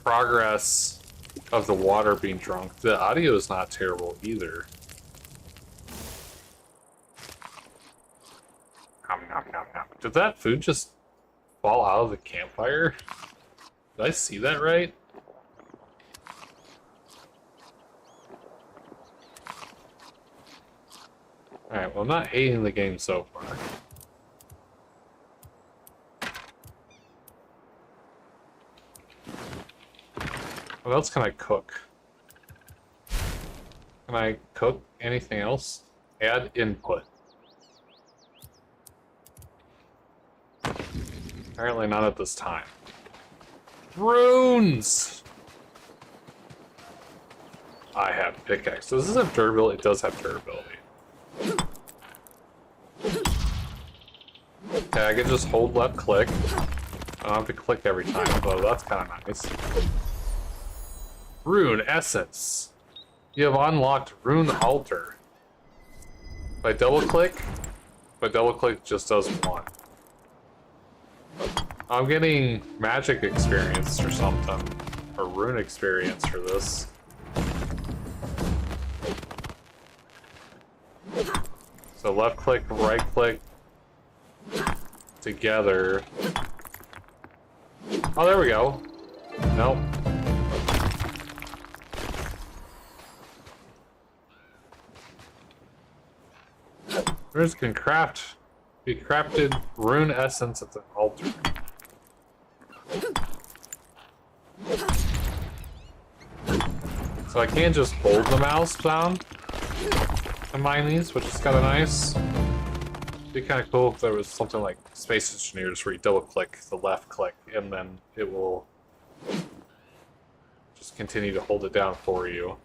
progress of the water being drunk. The audio is not terrible either. Did that food just fall out of the campfire? Did I see that right? Alright, well, I'm not hating the game so far. What else can I cook? Can I cook anything else? Add input. Apparently not at this time. Runes! I have pickaxe. Does this have durability? It does have durability. Okay, I can just hold left click. I don't have to click every time, though. That's kind of nice. Rune Essence. You have unlocked Rune Altar. If I double click, it just does one. I'm getting magic experience or something. Or rune experience for this. So left click, right click together. Oh, there we go. Nope. Runes can be crafted rune essence at the altar. So I can't just hold the mouse down and mine these, which is kind of nice. It'd be kind of cool if there was something like Space Engineers where you double click the left click and then it will just continue to hold it down for you.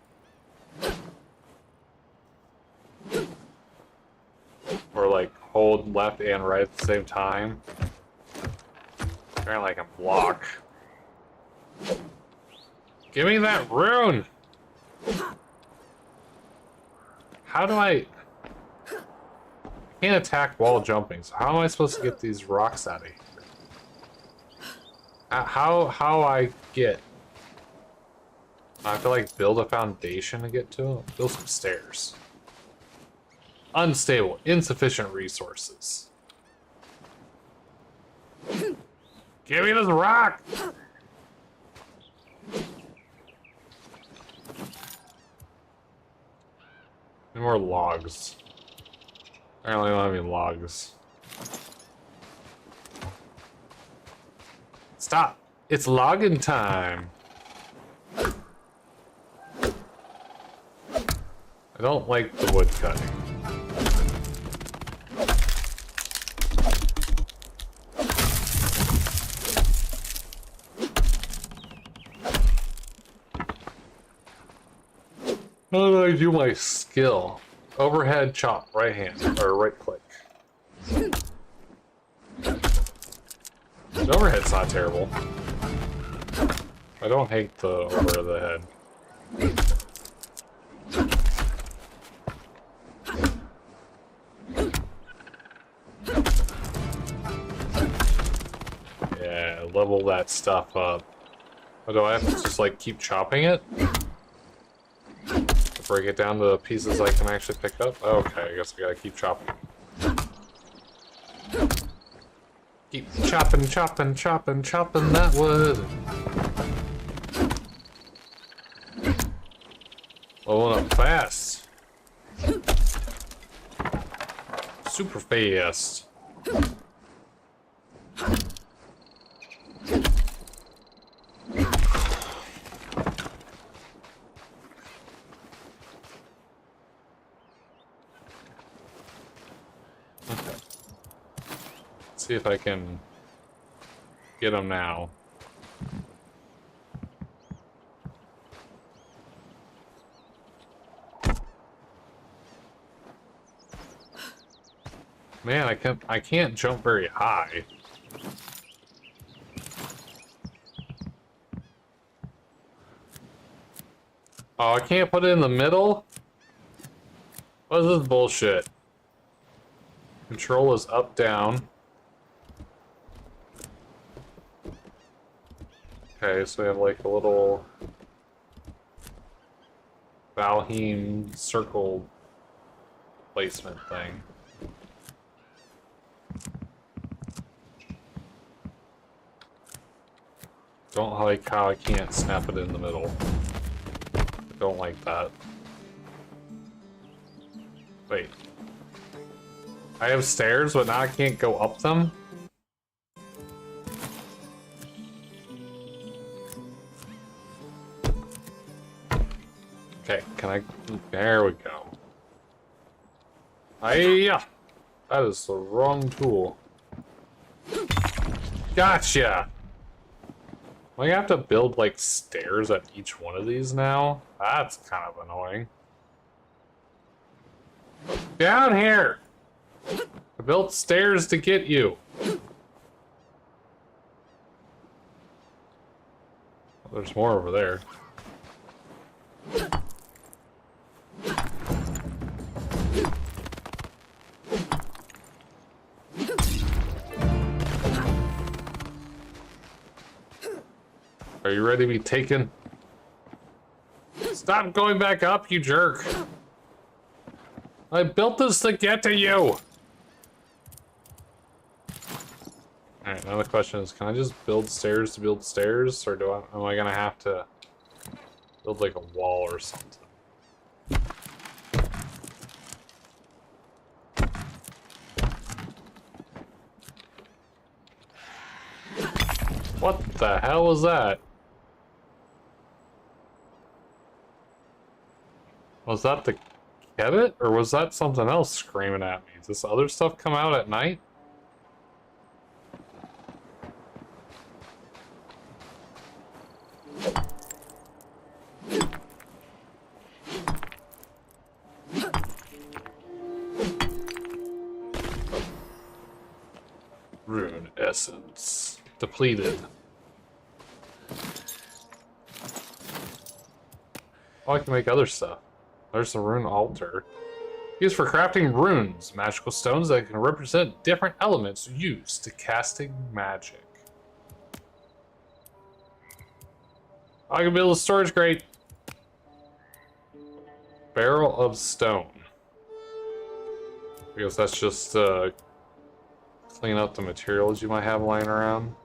Or like hold left and right at the same time. Apparently I can block. Give me that rune! How do I can't attack while jumping, so how am I supposed to get these rocks out of here? How I get... I have to like build a foundation to get to them? Build some stairs. Unstable, insufficient resources. Give me this rock! Any more logs? Apparently I don't have any logs. Stop! It's logging time! I don't like the wood cutting. How do I do my skill? Overhead chop, right hand, or right click. The overhead's not terrible. I don't hate the over the head. Yeah, level that stuff up. Or do I have to just like keep chopping it? Break it down to pieces I can actually pick up? Okay, I guess I gotta keep chopping. Keep chopping that wood. Leveling up fast. Super fast. See if I can get them now. Man, I can't jump very high. Oh, I can't put it in the middle? What is this bullshit? Control is up, down. Okay, so we have like a little Valheim circle placement thing. Don't like how I can't snap it in the middle. I don't like that. Wait. I have stairs, but now I can't go up them? Okay, can I... There we go. Hiya! That is the wrong tool. Gotcha! Am I gonna have to build, like, stairs at each one of these now? That's kind of annoying. Down here! I built stairs to get you. There's more over there. Are you ready to be taken? Stop going back up, you jerk! I built this to get to you! Alright, now the question is, can I just build stairs to build stairs? Or am I gonna have to build like a wall or something? What the hell was that? Was that the Kebbit? Or was that something else screaming at me? Does this other stuff come out at night? Rune essence. Depleted. Oh, I can make other stuff. There's the rune altar. Used for crafting runes, magical stones that can represent different elements used to casting magic. I can build a storage crate. Barrel of stone. I guess that's just clean up the materials you might have lying around.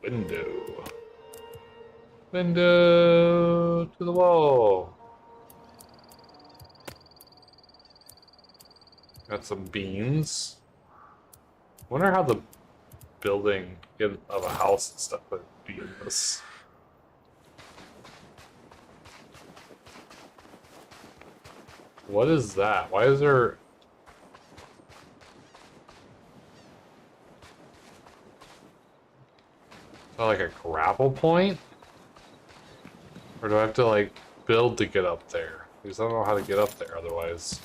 Window. Window to the wall. Got some beans. Wonder how the building of a house and stuff would be in this. What is that? Why is there... Is that like a grapple point? Or do I have to like build to get up there? Because I don't know how to get up there otherwise.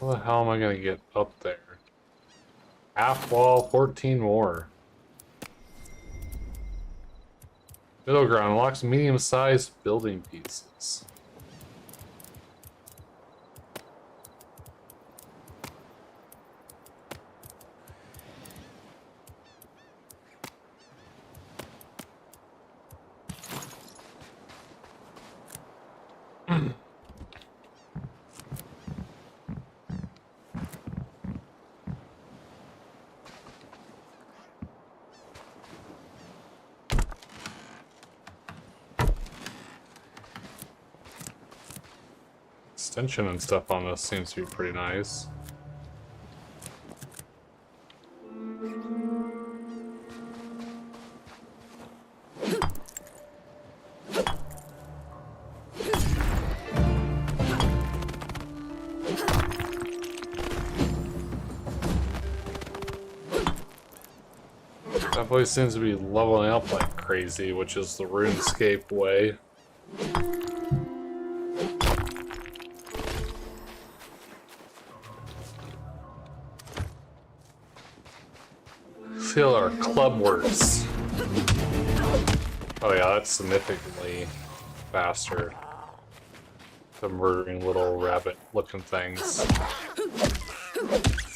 How the hell am I gonna get up there? Half wall, 14 more. Middle ground unlocks medium-sized building pieces. Extension and stuff on this seems to be pretty nice. Definitely seems to be leveling up like crazy, which is the Runescape way. See how our club works. Oh yeah, that's significantly faster. The murdering little rabbit-looking things.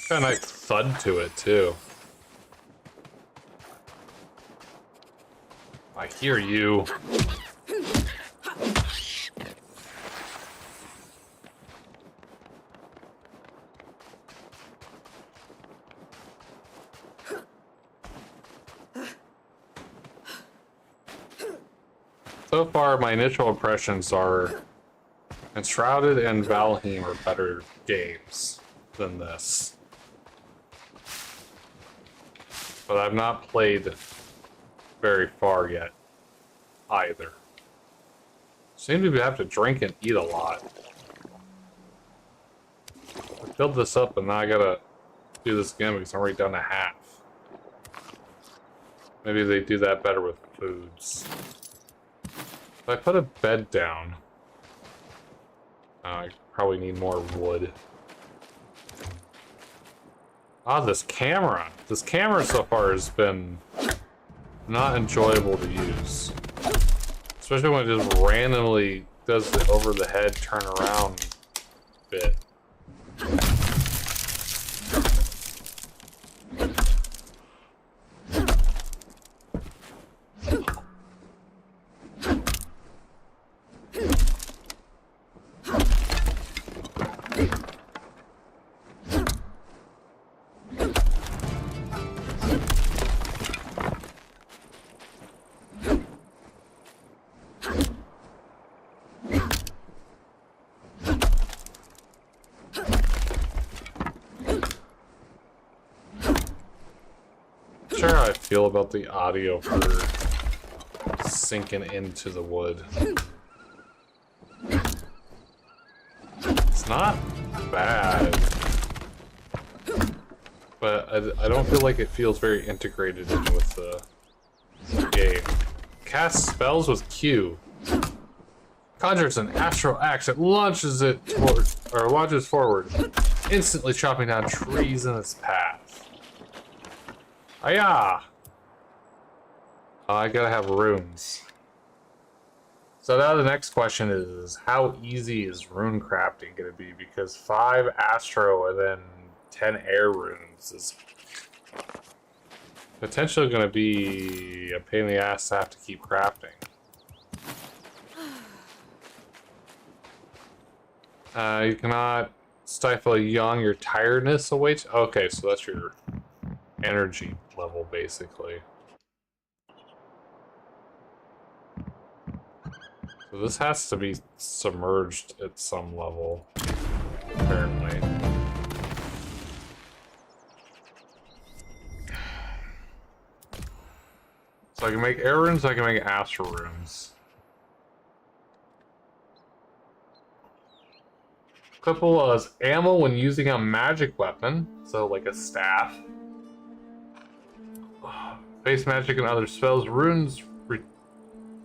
Got a nice thud to it too. I hear you. So far, my initial impressions are Enshrouded and Valheim are better games than this. But I've not played very far yet, either. Seem to have to drink and eat a lot. build this up, and now I gotta do this again because I'm already down to half. Maybe they do that better with foods. If I put a bed down, I probably need more wood. Ah, this camera. This camera so far has been not enjoyable to use. Especially when it just randomly does the over-the-head turn-around bit. Sure how I feel about the audio for sinking into the wood. It's not bad, but I don't feel like it feels very integrated in with the game. Cast spells with Q. Conjures an astral axe that launches it toward, or launches forward, instantly chopping down trees in its path. Ayah! I gotta have runes. So now the next question is, how easy is rune crafting gonna be? Because 5 astro and then 10 air runes is potentially gonna be a pain in the ass to have to keep crafting. You cannot stifle a yawn, your tiredness awaits. Okay, so that's your energy level, basically. So this has to be submerged at some level, apparently. So I can make air runes, I can make astral runes. Equipable as ammo when using a magic weapon, so like a staff. Base magic and other spells. Runes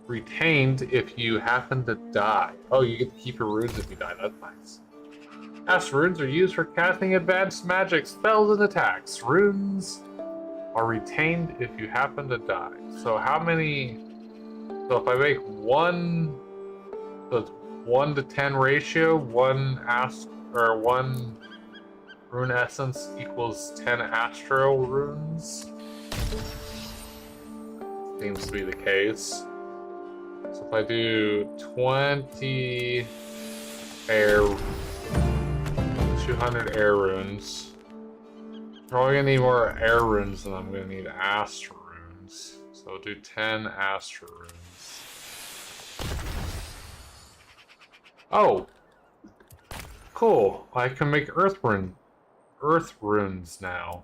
retained if you happen to die. Oh, you get to keep your runes if you die. That's nice. Astral runes are used for casting advanced magic spells and attacks. Runes are retained if you happen to die. So how many? So if I make one, so it's 1 to 10 ratio. One rune essence equals 10 astral runes. Seems to be the case. So if I do 20 air, 200 air runes, I'm probably gonna need more air runes than I'm gonna need astral runes. So I'll do 10 astral runes. Oh, cool! I can make earth runes now.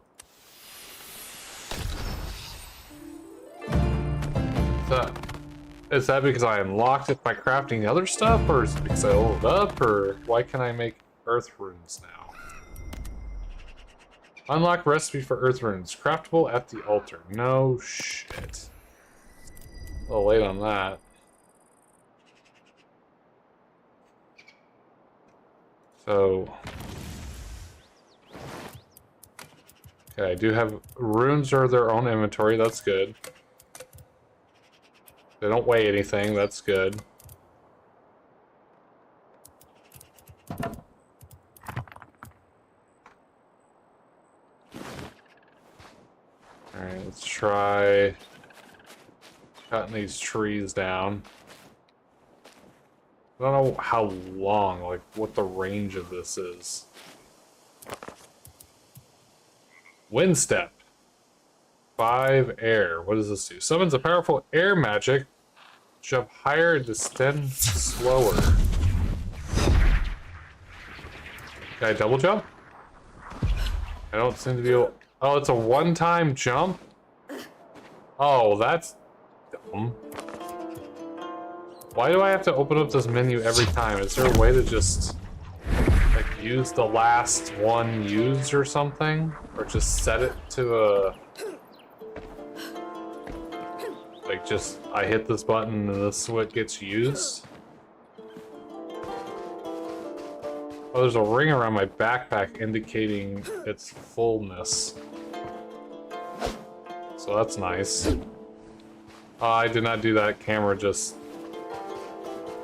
Is that because I unlocked it by crafting the other stuff, or is it because I leveled up, or why can I make earth runes now? Unlock recipe for earth runes. Craftable at the altar. No shit. A little late on that. So... okay, I do have... runes are their own inventory, that's good. They don't weigh anything, that's good. Alright, let's try cutting these trees down. I don't know how long, like what the range of this is. Wind step. 5 air. What does this do? Summons a powerful air magic. Jump higher and descend slower. Can I double jump? I don't seem to be able... oh, it's a one-time jump? Oh, that's dumb. Why do I have to open up this menu every time? Is there a way to just, like, use the last one used or something? Or just set it to a... Like, just, I hit this button and this is what gets used? Oh, there's a ring around my backpack indicating its fullness. So that's nice. I did not do that. Camera just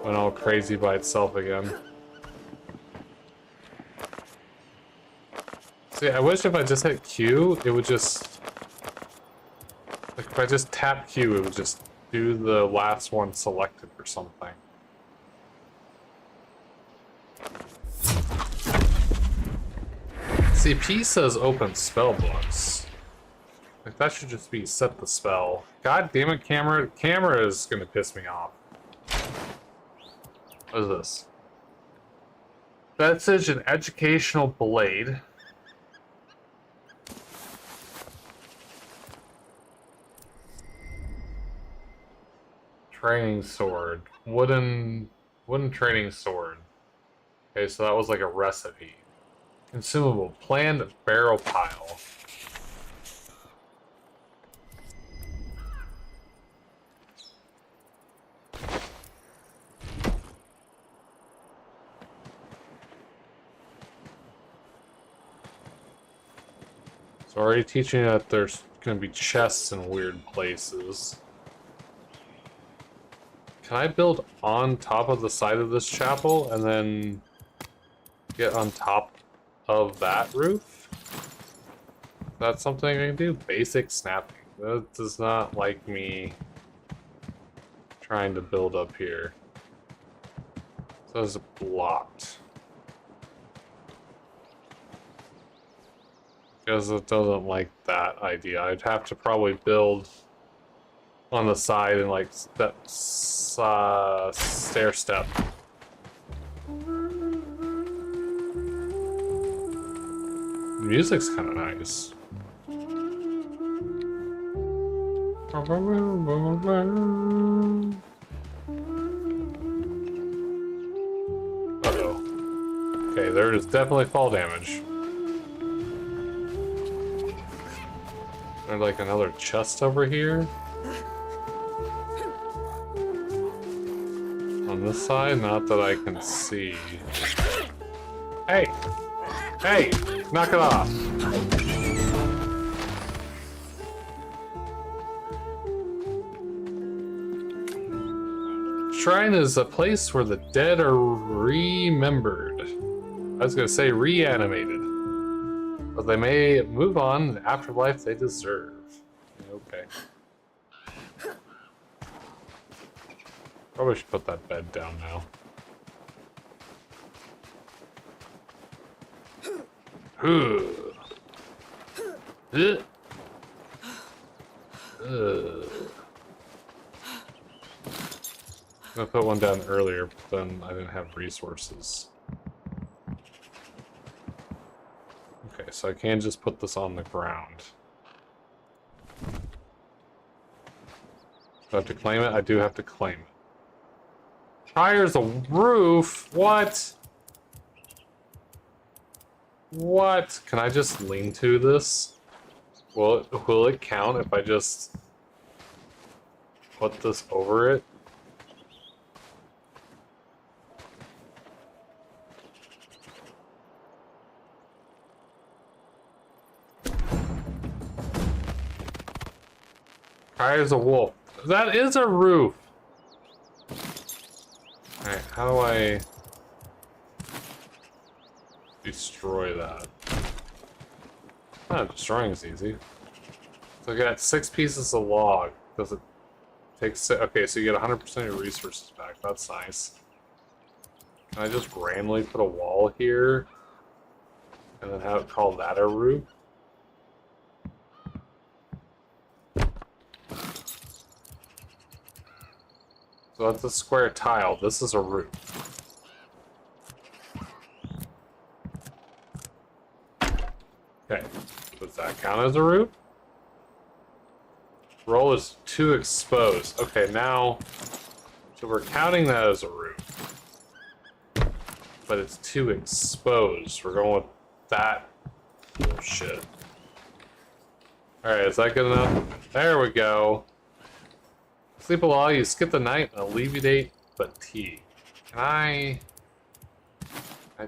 went all crazy by itself again. See, I wish if I just hit Q, it would just... Like, if I just tap Q, it would just do the last one selected or something. See, P says open spell books. Like, that should just be set the spell. God damn it, camera. Camera is gonna piss me off. What is this? Message an educational blade. Training sword. Wooden training sword. Okay, so that was like a recipe. Consumable. Planned barrel pile. So already teaching you that there's going to be chests in weird places. Can I build on top of the side of this chapel and then get on top of that roof? That's something I can do. Basic snapping. That does not like me trying to build up here. So it's blocked. Because it doesn't like that idea. I'd have to probably build on the side and like stair step. The music's kind of nice. Uh-oh. Okay, there is definitely fall damage. There's like another chest over here. On this side, not that I can see. Hey! Hey! Knock it off! Shrine is a place where the dead are remembered. I was gonna say reanimated. But they may move on in the afterlife they deserve. Okay. Probably should put that bed down now. I put one down earlier, but then I didn't have resources. Okay, so I can just put this on the ground. Do I have to claim it? I do have to claim it. Fire's a roof? What? What? Can I just lean to this? Will it count if I just put this over it? Fire's a wolf. That is a roof! Alright, how do I destroy that? Destroying is easy. So I got 6 pieces of log. Does it take 6? Okay, so you get 100% of your resources back. That's nice. Can I just randomly put a wall here? And then have it call that a roof? So that's a square tile. This is a roof. Okay. Does that count as a roof? Roll is too exposed. Okay, now... So we're counting that as a roof. but it's too exposed. We're going with that bullshit. Alright, is that good enough? There we go. Sleep a while, you skip the night and alleviate fatigue. Can I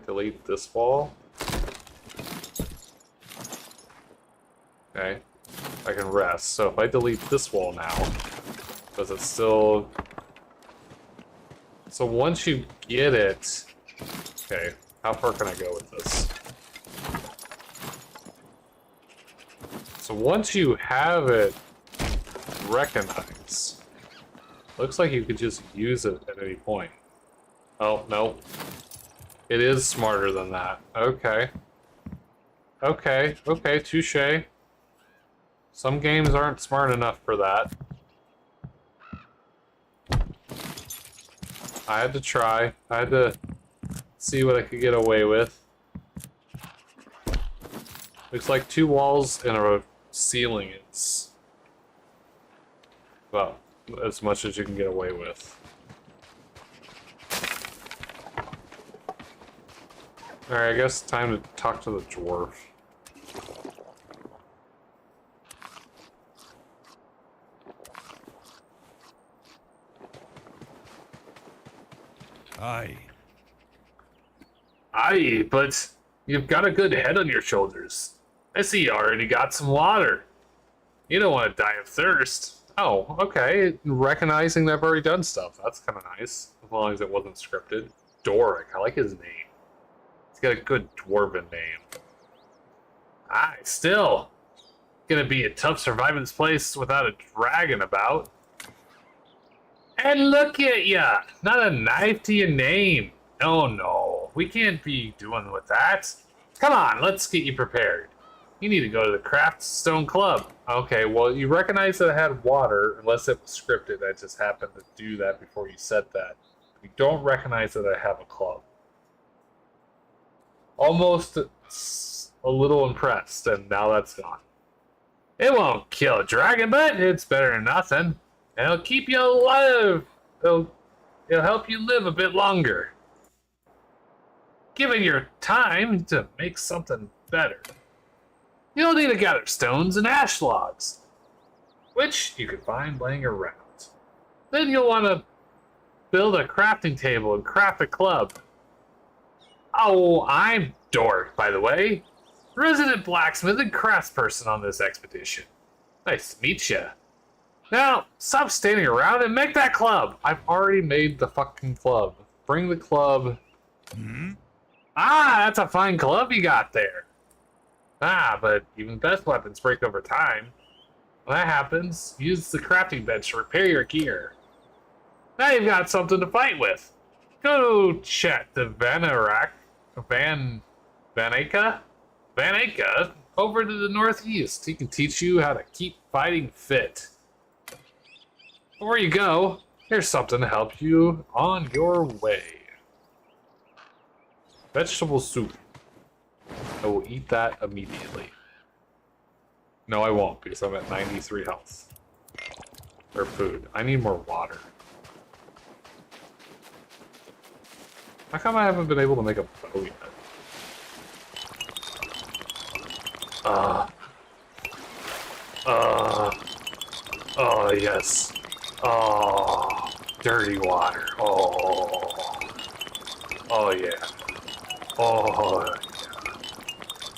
delete this wall? Okay. I can rest. So if I delete this wall now, does it still... So once you get it... Okay, how far can I go with this? So once you have it recognized, looks like you could just use it at any point. Oh, no. It is smarter than that. Okay. Okay, okay, touche. Some games aren't smart enough for that. I had to try. I had to see what I could get away with. Looks like 2 walls and a ceiling is well, as much as you can get away with. Alright, I guess it's time to talk to the dwarf. Aye. Aye, but you've got a good head on your shoulders. I see you already got some water. You don't want to die of thirst. Oh, okay. Recognizing that I've already done stuff. That's kind of nice. As long as it wasn't scripted. Doric, I like his name. He's got a good dwarven name. Aye, still. Gonna be a tough surviving this place without a dragon about. And look at ya! Not a knife to your name. Oh no, we can't be doing with that. Come on, let's get you prepared. You need to go to the Craftstone Club. Okay, well, you recognize that I had water, unless it was scripted. I just happened to do that before you said that. You don't recognize that I have a club. Almost a little impressed, and now that's gone. It won't kill a dragon, but it's better than nothing. And it'll keep you alive. It'll help you live a bit longer. Given your time to make something better, you'll need to gather stones and ash logs, which you can find laying around. Then you'll want to build a crafting table and craft a club. Oh, I'm Dork, by the way. Resident blacksmith and craftsperson on this expedition. Nice to meet ya. Now, stop standing around and make that club. I've already made the fucking club. Bring the club. Ah, that's a fine club you got there. Ah, but even best weapons break over time. When that happens, use the crafting bench to repair your gear. Now you've got something to fight with. Go check the Vanaka over to the northeast. He can teach you how to keep fighting fit. Before you go, here's something to help you on your way. Vegetable soup. I will eat that immediately. No, I won't, because I'm at 93 health. Or food. I need more water. How come I haven't been able to make a bow yet? Oh, yes. Oh, dirty water. Oh. Oh, yeah. Oh, yeah.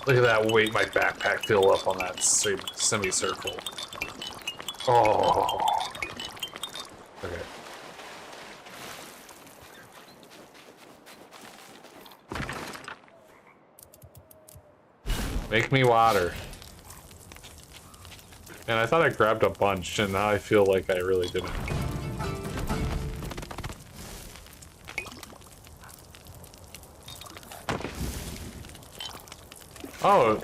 Look at that weight my backpack fill up on that semicircle. Oh. Okay. Make me water. And I thought I grabbed a bunch, and now I feel like I really didn't. Oh.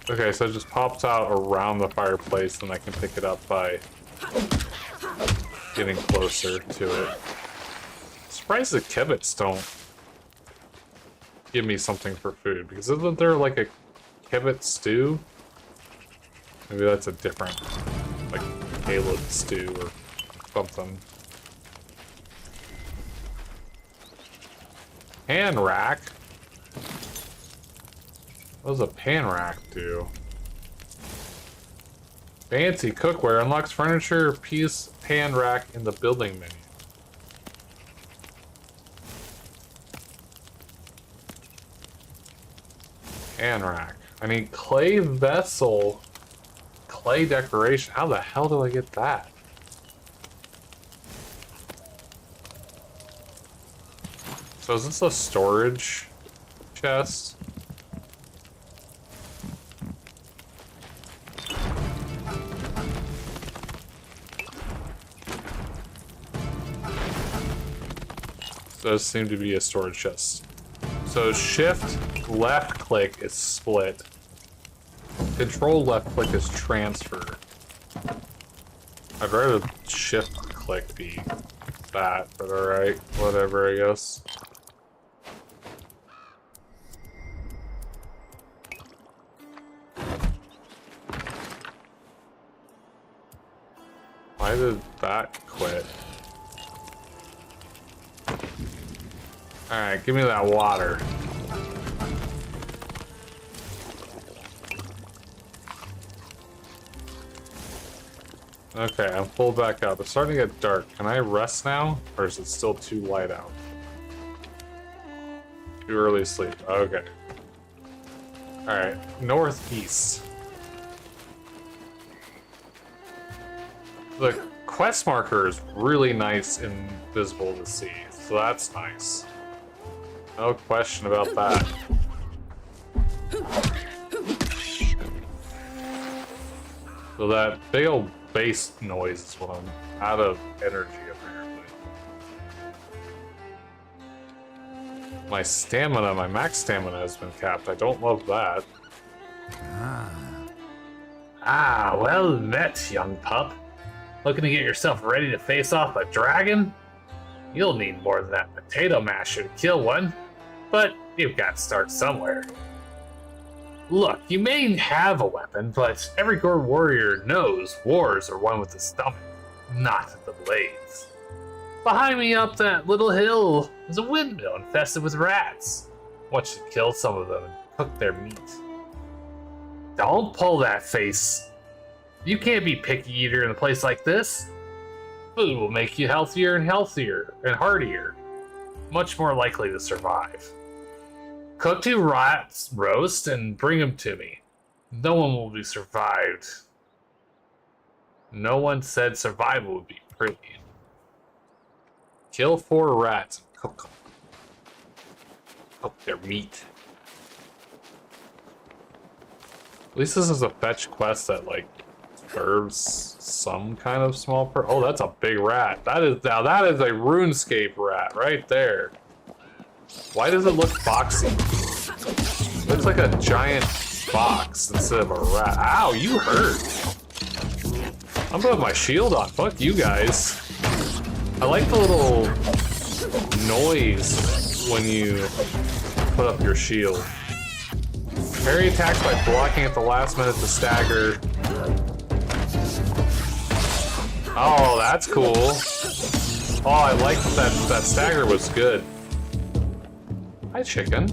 Okay, so it just pops out around the fireplace, and I can pick it up by getting closer to it. Surprised the kibits don't give me something for food, because isn't there like a kibit stew? Maybe that's a different, like, Caleb stew or something. Pan rack. What does a pan rack do? Fancy cookware unlocks furniture piece pan rack in the building menu. Pan rack. I need clay vessel, clay decoration. How the hell do I get that? So is this a storage chest? Does seem to be a storage chest. So shift left click is split. Control left click is transfer. I'd rather shift click be that, but alright, whatever I guess. Why did that quit? Alright, give me that water. Okay, I'm full back up. It's starting to get dark. Can I rest now? Or is it still too light out? Too early to sleep. Okay. Alright, northeast. The quest marker is really nice and visible to see, so that's nice. No question about that. So that big old bass noise is when I'm out of energy, apparently. My stamina, my max stamina has been capped. I don't love that. Ah, well met, young pup. Looking to get yourself ready to face off a dragon? You'll need more than that potato masher to kill one, but you've got to start somewhere. Look, you may have a weapon, but every gore warrior knows wars are won with the stomach, not the blades. Behind me up that little hill is a windmill infested with rats. Want you to kill some of them and cook their meat. Don't pull that face. You can't be picky eater in a place like this. Food will make you healthier and hardier, much more likely to survive. Cook 2 rats roast and bring them to me. No one will be survived. No one said survival would be pretty. Kill 4 rats and cook them. Cook their meat. At least this is a fetch quest that like serves some kind of small oh, that's a big rat. That is a RuneScape rat right there. Why does it look boxy? It looks like a giant fox instead of a rat. Ow, you hurt. I'm putting my shield on. Fuck you guys. I like the little noise when you put up your shield. Parry attacks by blocking at the last minute to stagger. Oh, that's cool. Oh, I like that stagger was good. Hi, chicken.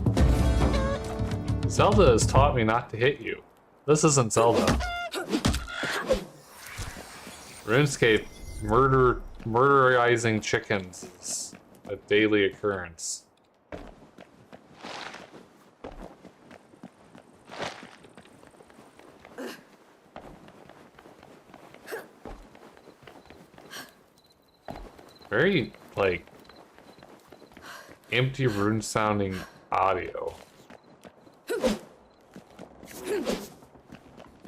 Zelda has taught me not to hit you. This isn't Zelda. RuneScape murderizing chickens is a daily occurrence. Very, like, empty rune sounding audio.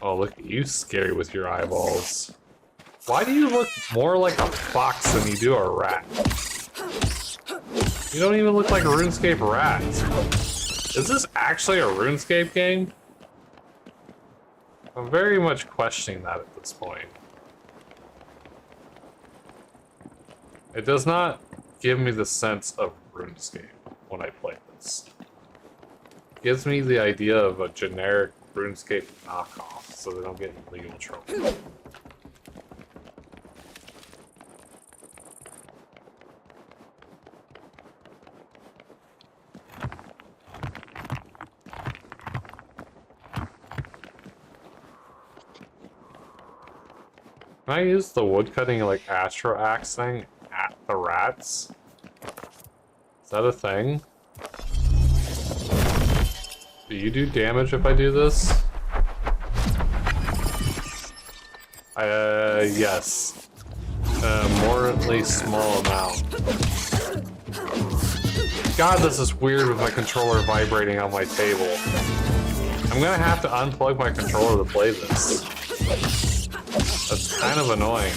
Oh, look at you, scary with your eyeballs. Why do you look more like a fox than you do a rat? You don't even look like a RuneScape rat. Is this actually a RuneScape game? I'm very much questioning that at this point. It does not give me the sense of RuneScape when I play this. It gives me the idea of a generic RuneScape knockoff, so they don't get in legal trouble. Can I use the woodcutting, like, astro axe thing at the rats? Is that a thing? Do you do damage if I do this? Yes. A moderately small amount. God, this is weird with my controller vibrating on my table. I'm gonna have to unplug my controller to play this. That's kind of annoying.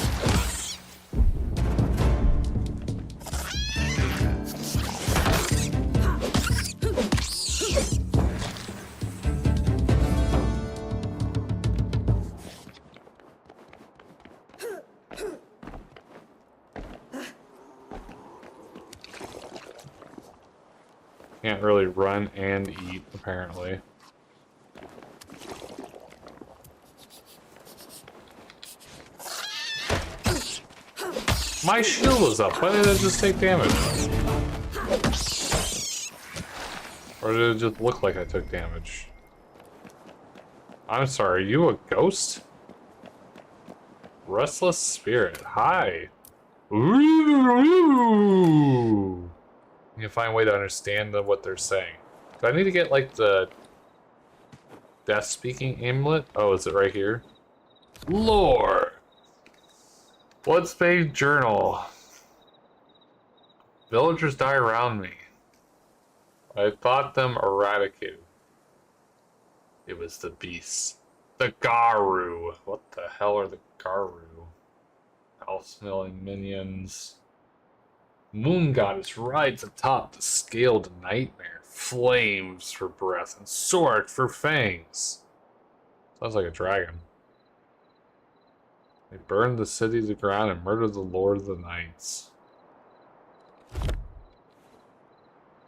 Can't really run and eat, apparently. My shield was up. Why did it just take damage? Or did it just look like I took damage? I'm sorry, are you a ghost? Restless spirit. Hi. Ooh. You can find a way to understand what they're saying. Do I need to get, like, the death speaking amulet? Oh, is it right here? Lore! What's Page Journal? Villagers die around me. I thought them eradicated. It was the beasts. The Garu. What the hell are the Garu? Foul-smelling minions. Moon Goddess rides atop the scaled nightmare. Flames for breath and sword for fangs. Sounds like a dragon. They burned the city to the ground and murdered the Lord of the Knights.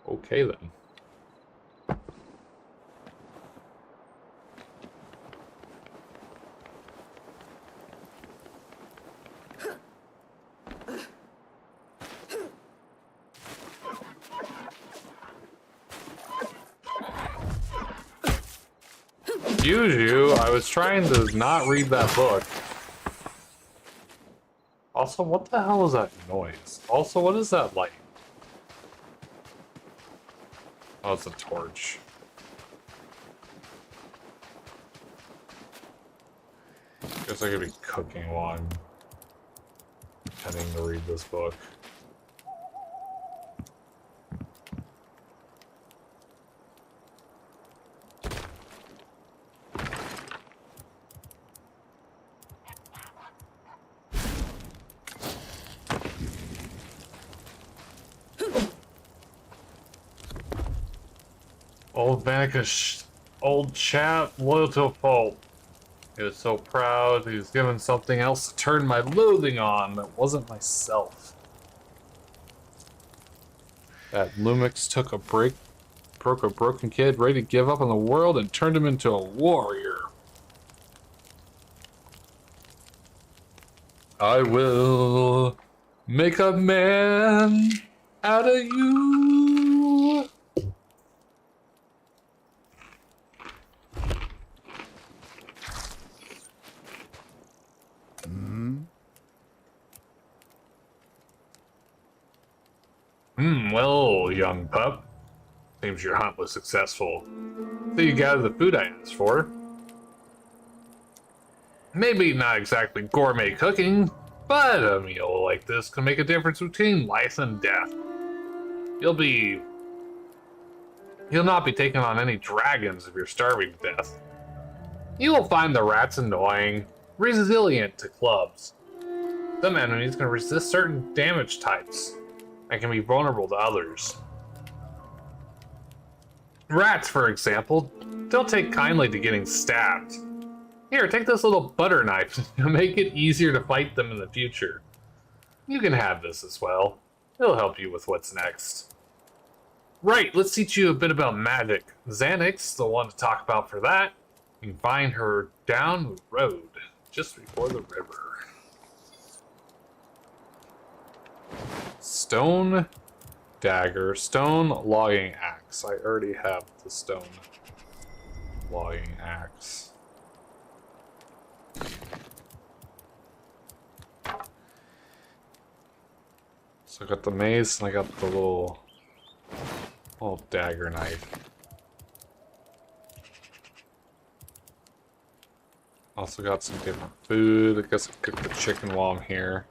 Okay then. Excuse you, I was trying to not read that book. Also, what the hell is that noise? Also, what is that light? Oh, it's a torch. Guess I could be cooking while I'm pretending to read this book. Old Vanish, old chap, loyal to a fault. He was so proud, he was given something else to turn my loathing on that wasn't myself. That Lumix took a break, broke a broken kid, ready to give up on the world, and turned him into a warrior. I will make a man out of you. Well, young pup. Seems your hunt was successful. So you gathered the food I asked for. Maybe not exactly gourmet cooking, but a meal like this can make a difference between life and death. You'll not be taking on any dragons if you're starving to death. You will find the rats annoying, resilient to clubs. Some enemies can resist certain damage types and can be vulnerable to others. Rats, for example, don't take kindly to getting stabbed. Here, take this little butter knife to make it easier to fight them in the future. You can have this as well. It'll help you with what's next. Right, let's teach you a bit about magic. Xanix's the one to talk about for that. You can find her down the road, just before the river. Stone dagger, stone logging axe. I already have the stone logging axe. So I got the mace and I got the little dagger knife. Also got some different food. I guess I cook the chicken while I'm here.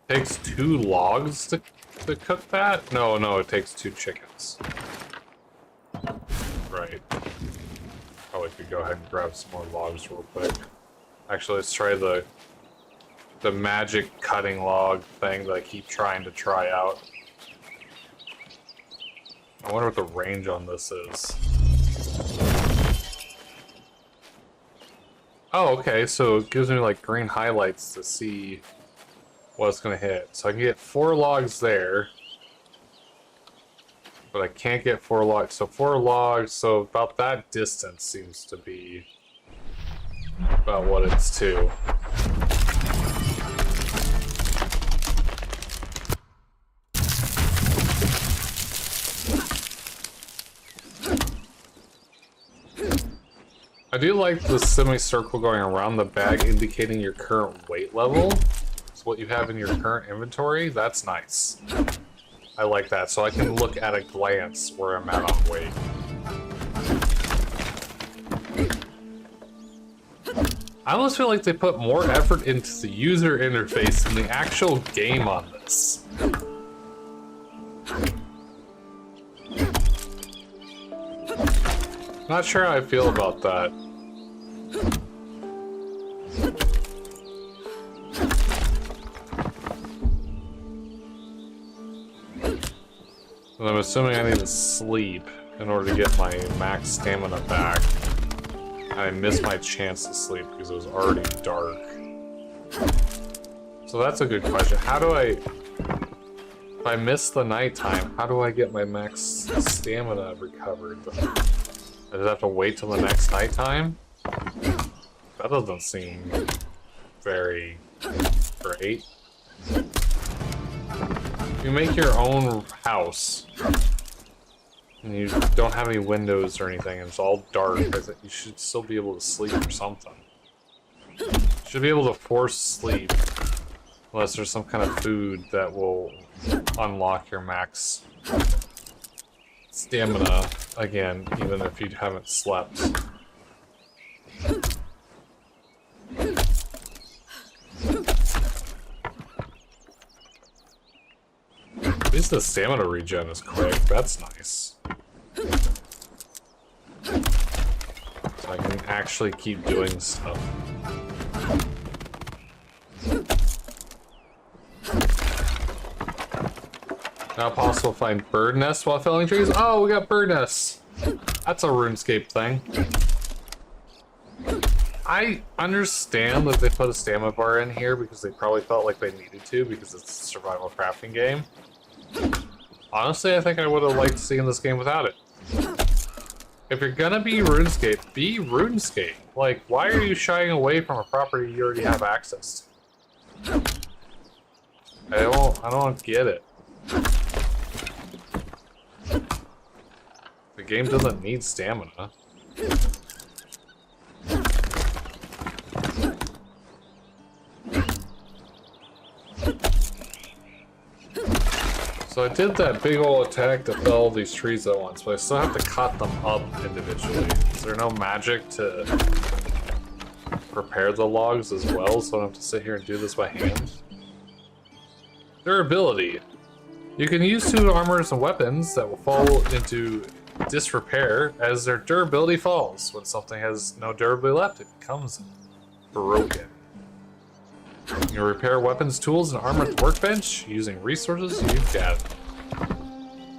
Takes 2 logs to cook that? No, it takes 2 chickens. Right. Probably could go ahead and grab some more logs real quick. Actually, let's try the magic cutting log thing that I keep trying to try out. I wonder what the range on this is. Oh, okay, so it gives me like green highlights to see what it's gonna hit. So I can get 4 logs there. But I can't get 4 logs. So 4 logs, so about that distance seems to be about what it's to. I do like the semicircle going around the bag indicating your current weight level. So what you have in your current inventory, that's nice. I like that, so I can look at a glance where I'm at on weight. I almost feel like they put more effort into the user interface than the actual game on this. Not sure how I feel about that. And I'm assuming I need to sleep in order to get my max stamina back. I missed my chance to sleep because it was already dark. So that's a good question. How do I... If I miss the nighttime, how do I get my max stamina recovered? I just have to wait till the next nighttime? That doesn't seem very great. You make your own house, and you don't have any windows or anything, and it's all dark. I think you should still be able to sleep or something. You should be able to force sleep, unless there's some kind of food that will unlock your max stamina again, even if you haven't slept. At least the stamina regen is quick, that's nice. So I can actually keep doing stuff. Now possible to find bird nests while felling trees? Oh, we got bird nests! That's a RuneScape thing. I understand that they put a stamina bar in here because they probably felt like they needed to because it's a survival crafting game. Honestly, I think I would have liked seeing this game without it. If you're gonna be RuneScape, be RuneScape. Like, why are you shying away from a property you already have access to? I don't get it. The game doesn't need stamina. So I did that big ol' attack to fell all these trees at once, but I still have to cut them up individually. Is there no magic to prepare the logs as well, so I don't have to sit here and do this by hand? Durability. You can use 2 armors and weapons that will fall into disrepair as their durability falls. When something has no durability left, it becomes broken. You can repair weapons, tools, and armor at the workbench using resources you've gathered.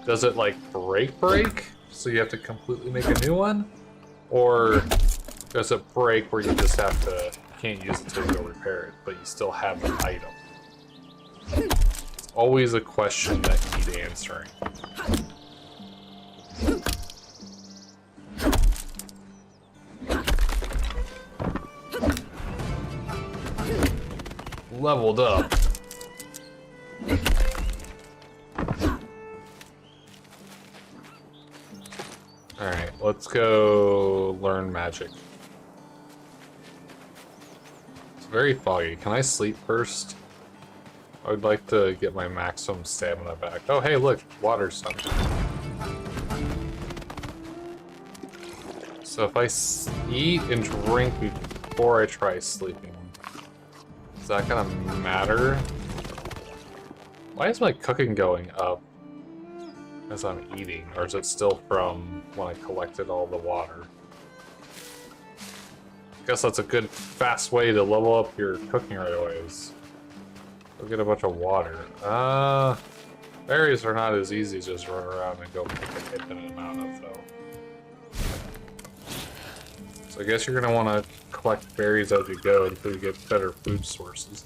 Does it like break? So you have to completely make a new one? Or does it break where you just have to, you can't use it until you go repair it, but you still have the item? It's always a question that you need answering. Leveled up. Alright, let's go learn magic. It's very foggy. Can I sleep first? I would like to get my maximum stamina back. Oh, hey, look, water sun. So if I eat and drink before I try sleeping, is that gonna matter? Why is my cooking going up as I'm eating? Or is it still from when I collected all the water? I guess that's a good, fast way to level up your cooking right away is go get a bunch of water. Berries are not as easy to just run around and go pick an infinite amount of, though. So I guess you're gonna want to collect berries as you go until you get better food sources.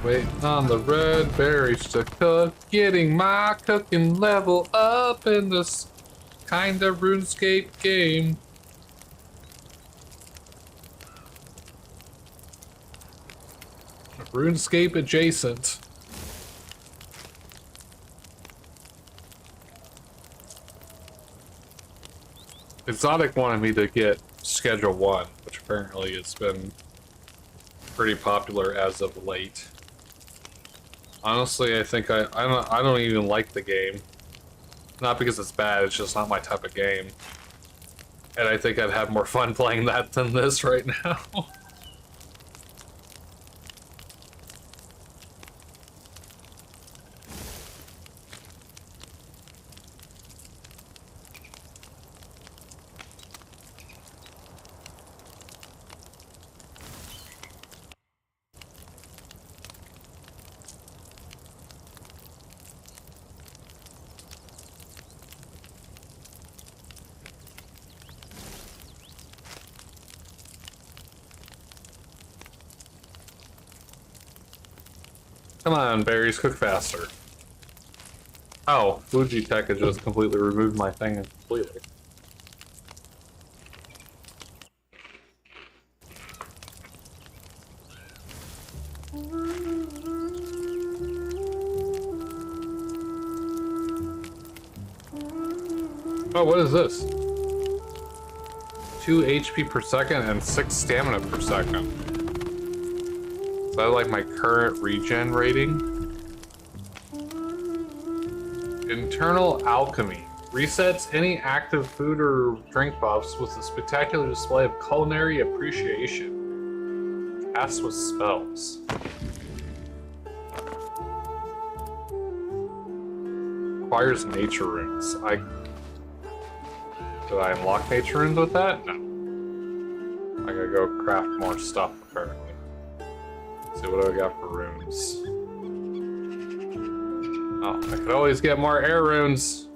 Waiting on the red berries to cook, getting my cooking level up in this kind of RuneScape game. RuneScape adjacent. Exotic wanted me to get Schedule 1, which apparently has been pretty popular as of late. Honestly, I think I don't even like the game. Not because it's bad, it's just not my type of game. And I think I'd have more fun playing that than this right now. Come on, berries, cook faster. Oh, Fuji Tech has just completely removed my thing completely. Oh, what is this? 2 HP per second and 6 stamina per second. Is that like my current regen rating? Internal Alchemy. Resets any active food or drink buffs with a spectacular display of culinary appreciation. Cast with spells. Requires nature runes. Did I unlock nature runes with that? No. I gotta go craft more stuff apparently. Let's see, what do I got for runes? Oh, I could always get more air runes.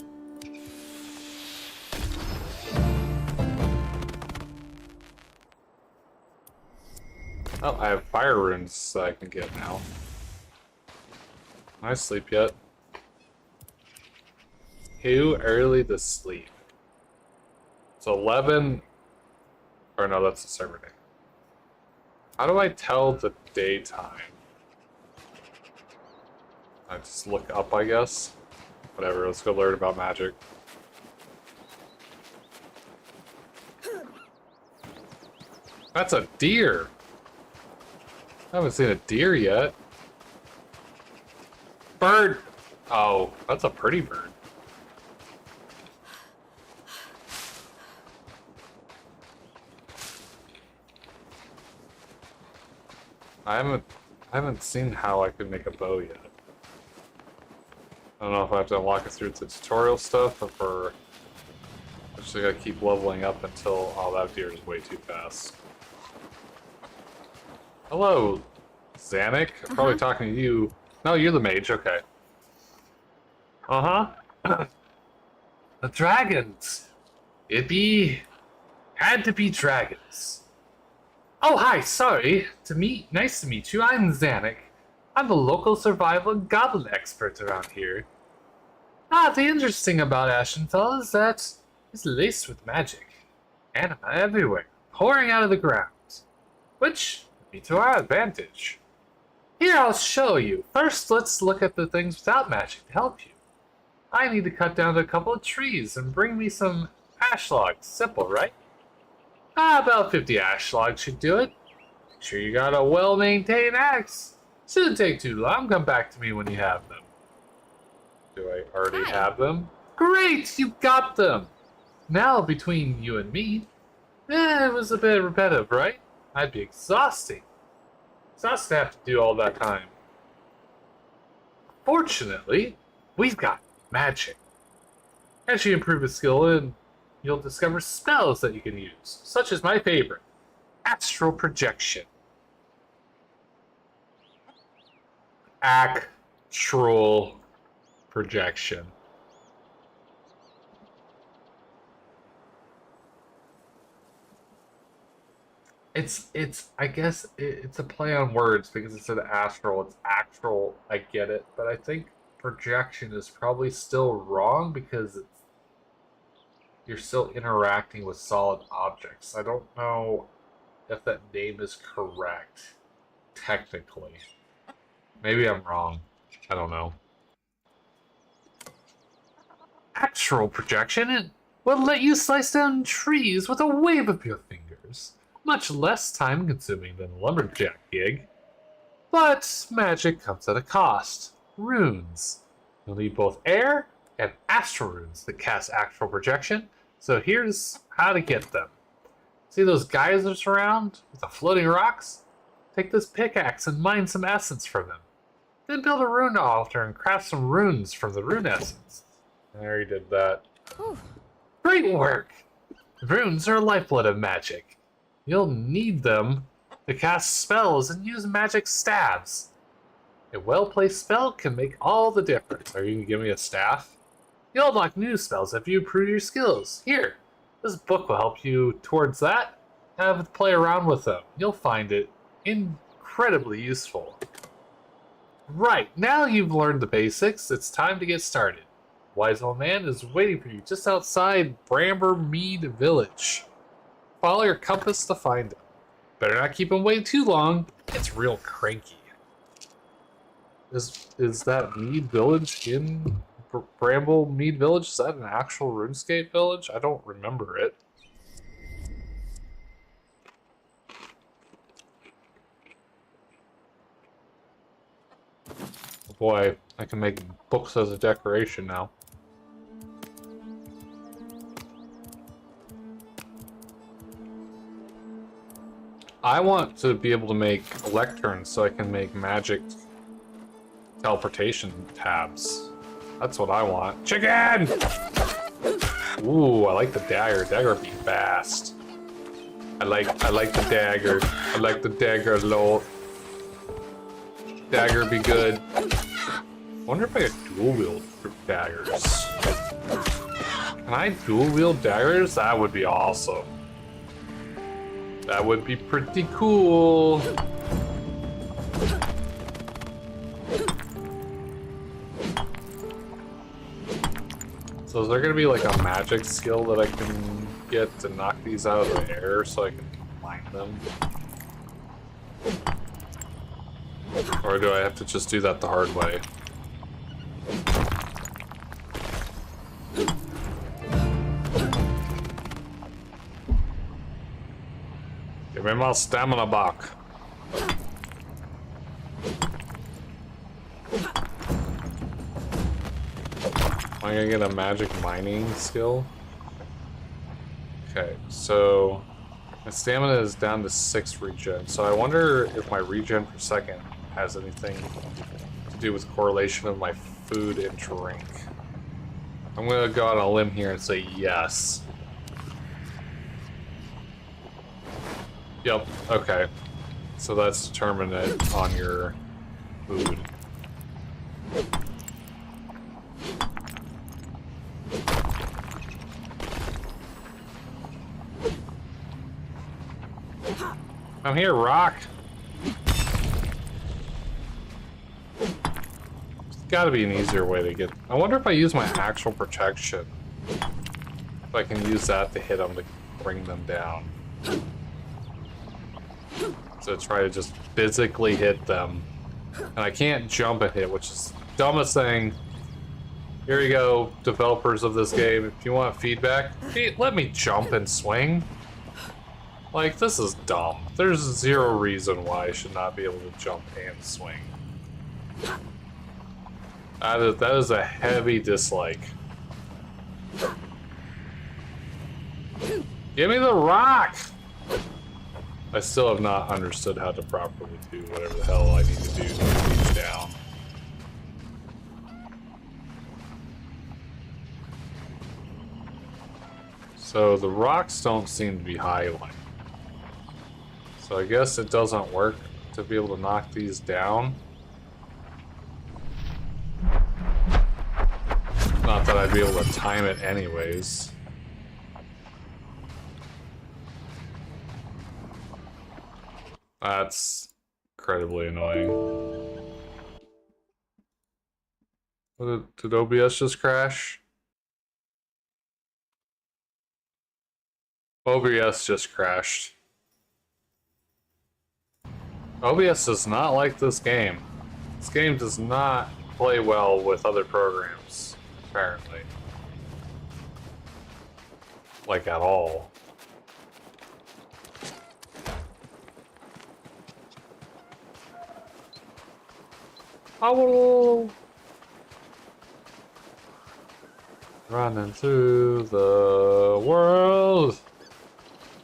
Oh, I have fire runes that I can get now. Can I sleep yet? Too early to sleep. It's 11. Or no, that's the server day. How do I tell the daytime? I just look up, I guess. Whatever, let's go learn about magic. That's a deer! I haven't seen a deer yet. Bird! Oh, that's a pretty bird. I haven't seen how I could make a bow yet. I don't know if I have to unlock it through the tutorial stuff or for I just gotta keep leveling up until that deer is way too fast. Hello, Zanuck. I'm probably talking to you. No, you're the mage, okay. The dragons. Had to be dragons. Oh, hi, sorry. Nice to meet you. I'm Zanuck. I'm the local survival and goblin expert around here. The interesting about Ashenfell is that it's laced with magic. Anima everywhere, pouring out of the ground. Which would be to our advantage. Here, I'll show you. First, let's look at the things without magic to help you. I need to cut down a couple of trees and bring me some ash logs. Simple, right? About 50 ash logs should do it. Make sure you got a well-maintained axe. Shouldn't take too long. Come back to me when you have them. Do I already have them? Great! You got them! Now, between you and me, it was a bit repetitive, right? I'd be exhausting. Exhausted to have to do all that time. Fortunately, we've got magic. As you improve a skill, and you'll discover spells that you can use, such as my favorite, astral projection. Actual projection. I guess it's a play on words because it said astral, it's actual, I get it, but I think projection is probably still wrong because you're still interacting with solid objects. I don't know if that name is correct, technically. Maybe I'm wrong. I don't know. Actual projection will let you slice down trees with a wave of your fingers. Much less time consuming than a lumberjack gig. But magic comes at a cost. Runes. You'll need both air and astral runes that cast actual projection. So here's how to get them. See those geysers around with the floating rocks? Take this pickaxe and mine some essence from them. Then build a rune altar and craft some runes from the rune essence. I already did that. Whew. Great work! Runes are lifeblood of magic. You'll need them to cast spells and use magic staves. A well-placed spell can make all the difference. Are you going to give me a staff? You'll unlock new spells if you improve your skills. Here, this book will help you towards that. Have to play around with them. You'll find it incredibly useful. Right, now you've learned the basics, it's time to get started. Wise old man is waiting for you just outside Brambermead Village. Follow your compass to find him. Better not keep him waiting too long. It's real cranky. Is that Mead Village in Bramblemead Village? Is that an actual RuneScape village? I don't remember it. Oh boy, I can make books as a decoration now. I want to be able to make lecterns so I can make magic teleportation tabs. That's what I want. Chicken! Ooh, I like the dagger. Dagger be fast. I like the dagger. I like the dagger, lol. Dagger be good. I wonder if I could dual wield daggers. Can I dual wield daggers? That would be awesome. That would be pretty cool. So is there gonna be like a magic skill that I can get to knock these out of the air so I can mine them? Or do I have to just do that the hard way? Give me my stamina back. Am I gonna get a magic mining skill? Okay, so my stamina is down to 6 regen, so I wonder if my regen per second has anything to do with correlation of my food and drink. I'm gonna go out on a limb here and say yes. Yep, okay. So that's determinant on your food. I'm here, Rock. There's gotta be an easier way to get... I wonder if I use my actual protection. If I can use that to hit them to bring them down. So try to just physically hit them. And I can't jump and hit, which is the dumbest thing. Here you go, developers of this game. If you want feedback, let me jump and swing. Like, this is dumb. There's zero reason why I should not be able to jump and swing. That is a heavy dislike. Give me the rock! I still have not understood how to properly do whatever the hell I need to do to reach down. So the rocks don't seem to be highlighted. So I guess it doesn't work to be able to knock these down. Not that I'd be able to time it anyways. That's incredibly annoying. Did OBS just crash? OBS just crashed. OBS does not like this game. This game does not play well with other programs, apparently. Like, at all. Oh! Running through the world.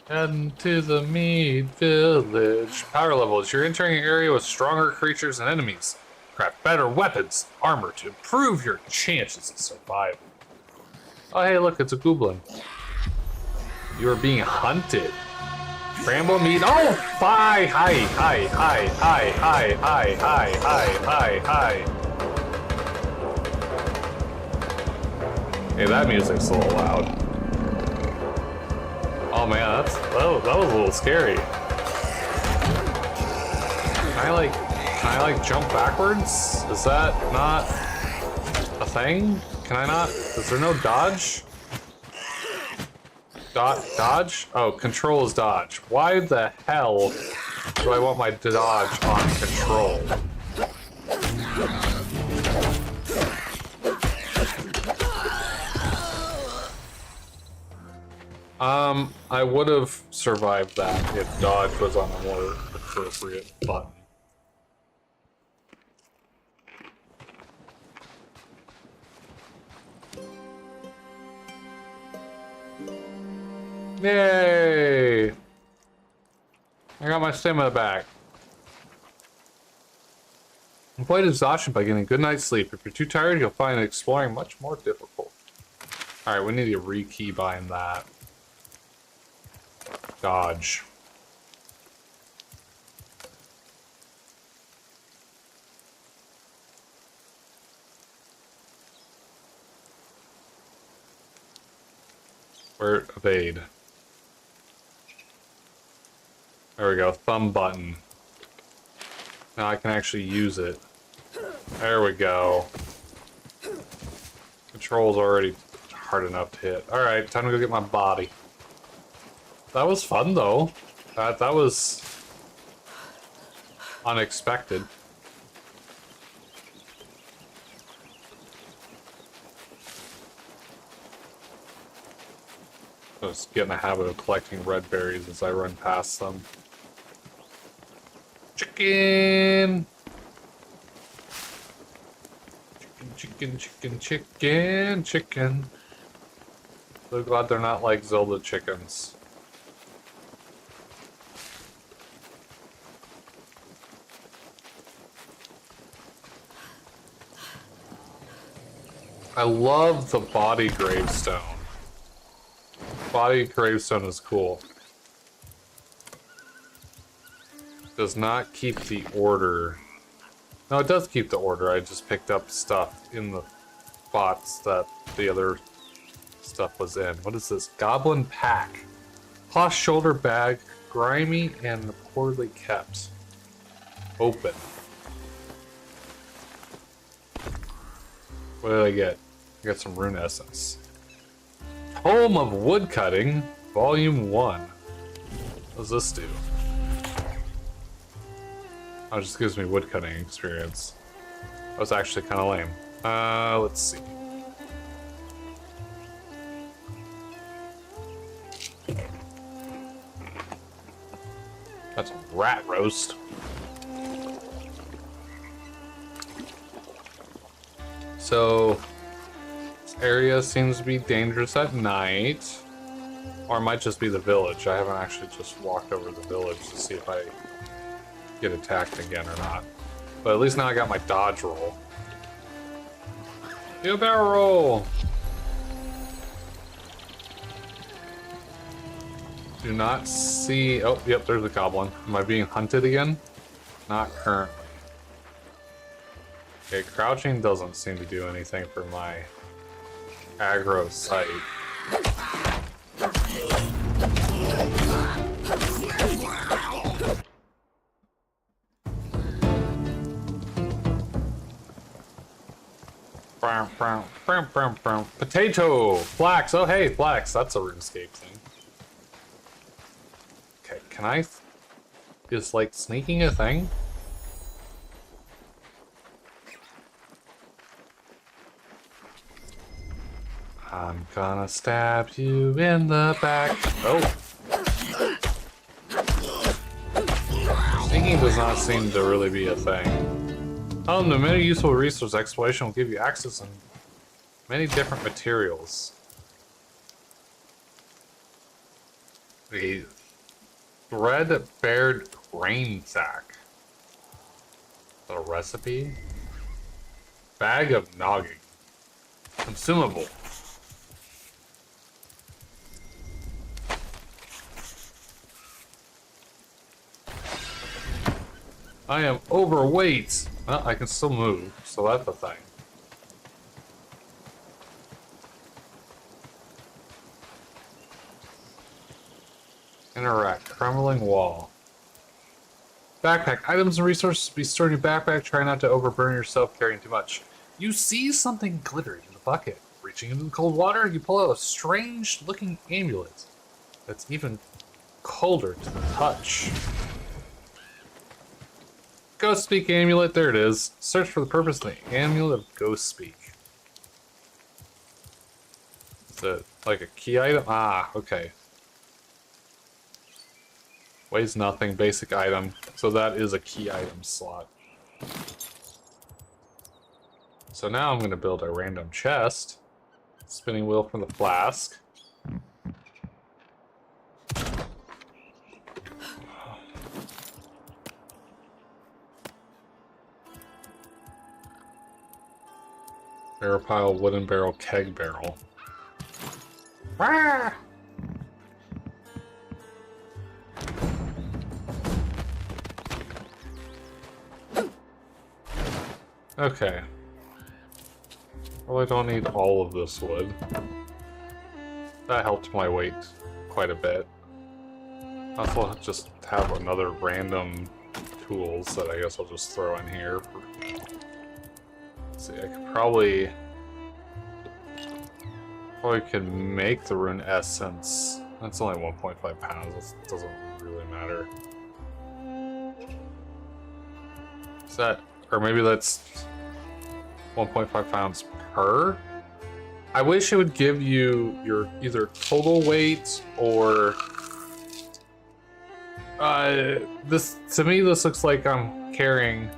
Heading to the Mead Village. Power levels. You're entering an area with stronger creatures and enemies. Craft better weapons, armor to improve your chances of survival. Oh, hey, look, it's a goblin. You are being hunted. Bramble meat. Oh, hi, hi, hi, hi, hi, hi, hi, hi, hi, hi. Hey, that music's a little loud. Oh man, that was a little scary. Can I like jump backwards? Is that not a thing? Can I not? Is there no dodge? Dodge? Oh, control is dodge. Why the hell do I want my dodge on control? I would have survived that if dodge was on a more appropriate button. Yay! I got my stamina back. Avoid exhaustion by getting a good night's sleep. If you're too tired, you'll find exploring much more difficult. Alright, we need to re-keybind that. Dodge. Where evade. There we go, thumb button. Now I can actually use it. There we go. Control's already hard enough to hit. Alright, time to go get my body. That was fun though. That was unexpected. I was getting a habit of collecting red berries as I run past them. Chicken! Chicken, chicken, chicken, chicken. So glad they're not like Zelda chickens. I love the body gravestone. Body gravestone is cool. Does not keep the order. No, it does keep the order. I just picked up stuff in the spots that the other stuff was in. What is this? Goblin pack. Cloth shoulder bag grimy and poorly kept. Open. What did I get? I got some rune essence. Home of Woodcutting, Volume 1. What does this do? Oh, it just gives me woodcutting experience. That was actually kind of lame. Let's see. That's a rat roast. So, this area seems to be dangerous at night. Or it might just be the village. I haven't actually just walked over the village to see if I get attacked again or not. But at least now I got my dodge roll. Do a barrel roll! Do not see... Oh, yep, there's a goblin. Am I being hunted again? Not currently. Okay, crouching doesn't seem to do anything for my aggro sight. Potato! Flax! Oh hey, flax! That's a RuneScape thing. Okay, can I... Is like sneaking a thing? I'm gonna stab you in the back. Oh! Sneaking does not seem to really be a thing. The many useful resource exploration will give you access to many different materials. A thread-bared grain sack. Is that a recipe? Bag of nogging. Consumable. I am overweight. Well, I can still move, so that's the thing. Interact. Crumbling wall. Backpack. Items and resources be stored in your backpack. Try not to overburn yourself carrying too much. You see something glittering in the bucket. Reaching into the cold water, you pull out a strange-looking amulet that's even colder to the touch. Ghost Speak amulet, there it is. Search for the purpose of the amulet of Ghost Speak. Is it like a key item? Ah, okay. Weighs nothing, basic item. So that is a key item slot. So now I'm going to build a random chest. Spinning wheel from the flask. Barrel pile, wooden barrel, keg barrel. Ah! Okay. Well, I don't need all of this wood. That helped my weight quite a bit. I also just have another random tools that I guess I'll just throw in here. Let's see, I could probably could make the rune essence. That's only 1.5 pounds. That doesn't really matter. Is that, or maybe that's 1.5 pounds per? I wish it would give you your either total weight or this, to me this looks like I'm carrying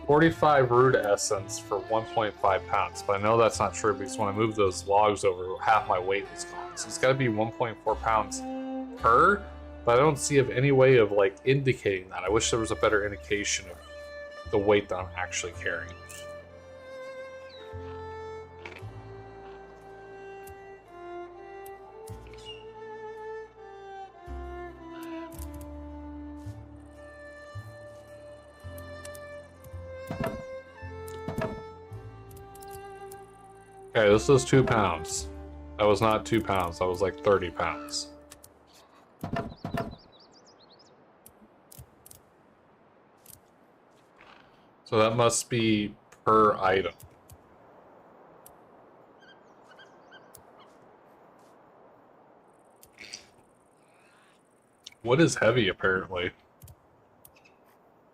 45 root essence for 1.5 pounds, but I know that's not true because when I move those logs over, half my weight is gone. So it's got to be 1.4 pounds per, but I don't see of any way of like indicating that. I wish there was a better indication of the weight that I'm actually carrying. Okay, this is 2 pounds. That was not 2 pounds, that was like 30 pounds. So that must be per item. What is heavy, apparently?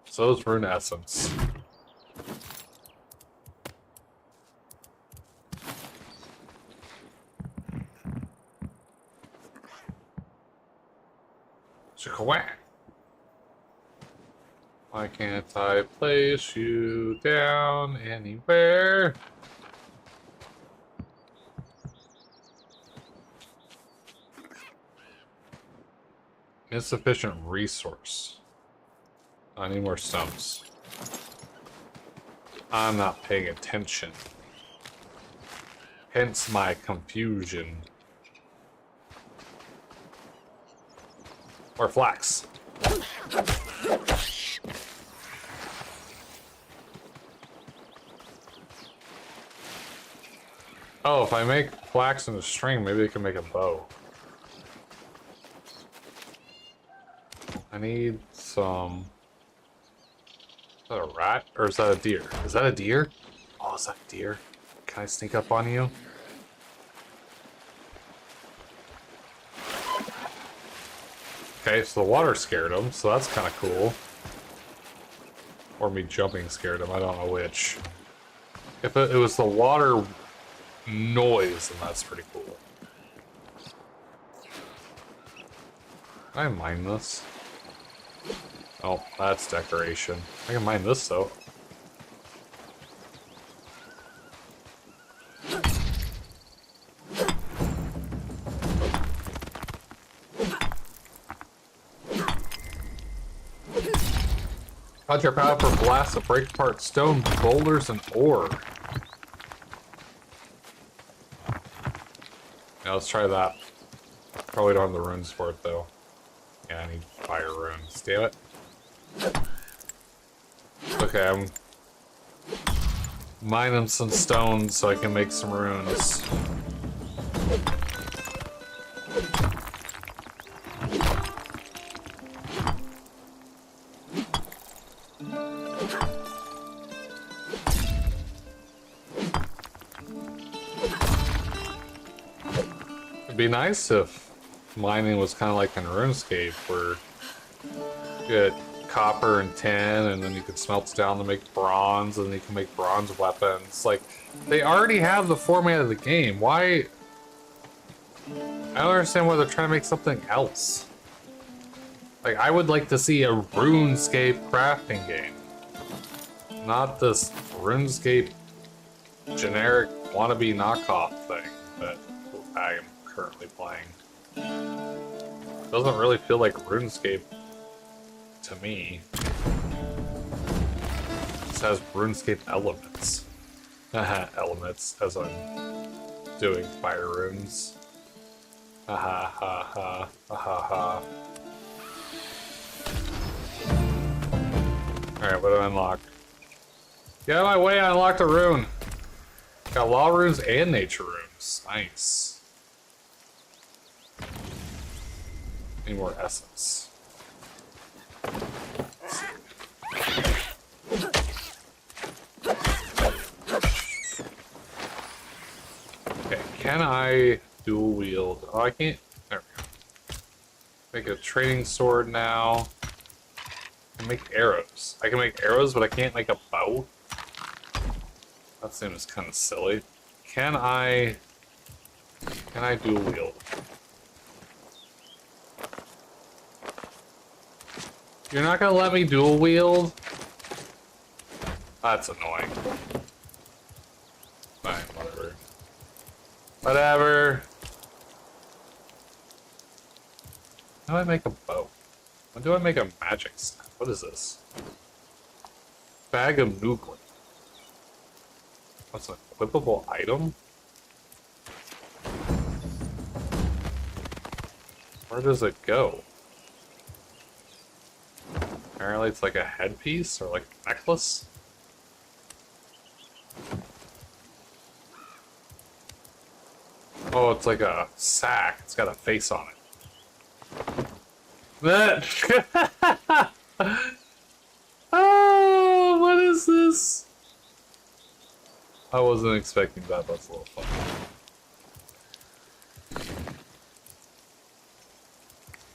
So is Rune Essence. Quack. Why can't I place you down anywhere? Insufficient resource. I need more stones. I'm not paying attention. Hence my confusion. Or flax. Oh, if I make flax and a string, maybe I can make a bow. I need some... Is that a rat? Or is that a deer? Is that a deer? Oh, is that a deer? Can I sneak up on you? Okay, so the water scared him, so that's kind of cool. Or me jumping scared him, I don't know which. If it was the water noise, then that's pretty cool. Can I mine this? Oh, that's decoration. I can mine this, though. How'd your power for blasts to break apart stone, boulders, and ore? Yeah, let's try that. Probably don't have the runes for it, though. Yeah, I need fire runes. Damn it. Okay, I'm mining some stones so I can make some runes. It'd be nice if mining was kind of like in Runescape, where you get copper and tin, and then you can smelt it down to make bronze, and then you can make bronze weapons. Like, they already have the format of the game. Why? I don't understand why they're trying to make something else. Like, I would like to see a RuneScape crafting game. Not this RuneScape generic wannabe knockoff thing that I am currently playing. Doesn't really feel like RuneScape to me. This has RuneScape elements. Elements, as I'm doing fire runes. Ha ha ha ha ha ha. Alright, what do I unlock? Get out of my way, I unlocked a rune! Got law runes and nature runes. Nice. Need more essence. Okay, can I dual wield? Oh, I can't. There we go. Make a training sword now. I can make arrows. I can make arrows, but I can't make a bow. That seems kind of silly. Can I dual wield? You're not gonna let me dual wield? That's annoying. Fine, whatever. Whatever. How do I make a bow? When do I make a magic staff? What is this? Bag of noogling. What's an equipable item? Where does it go? Apparently it's like a headpiece or like a necklace. Oh, it's like a sack. It's got a face on it. That. Oh, what is this? I wasn't expecting that. That's a little fun.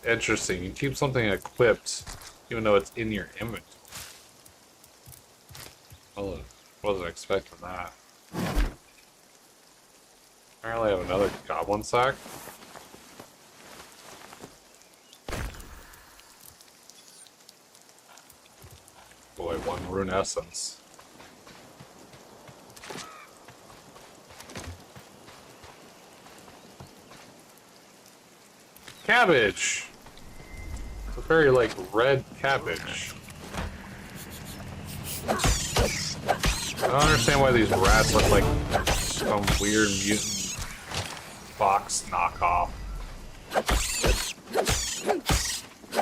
Interesting. You keep something equipped even though it's in your inventory. Well, wasn't expecting that. Apparently I have another goblin sack. Boy, one rune essence. Cabbage! It's a very, like, red cabbage. I don't understand why these rats look like some weird mutant fox knockoff.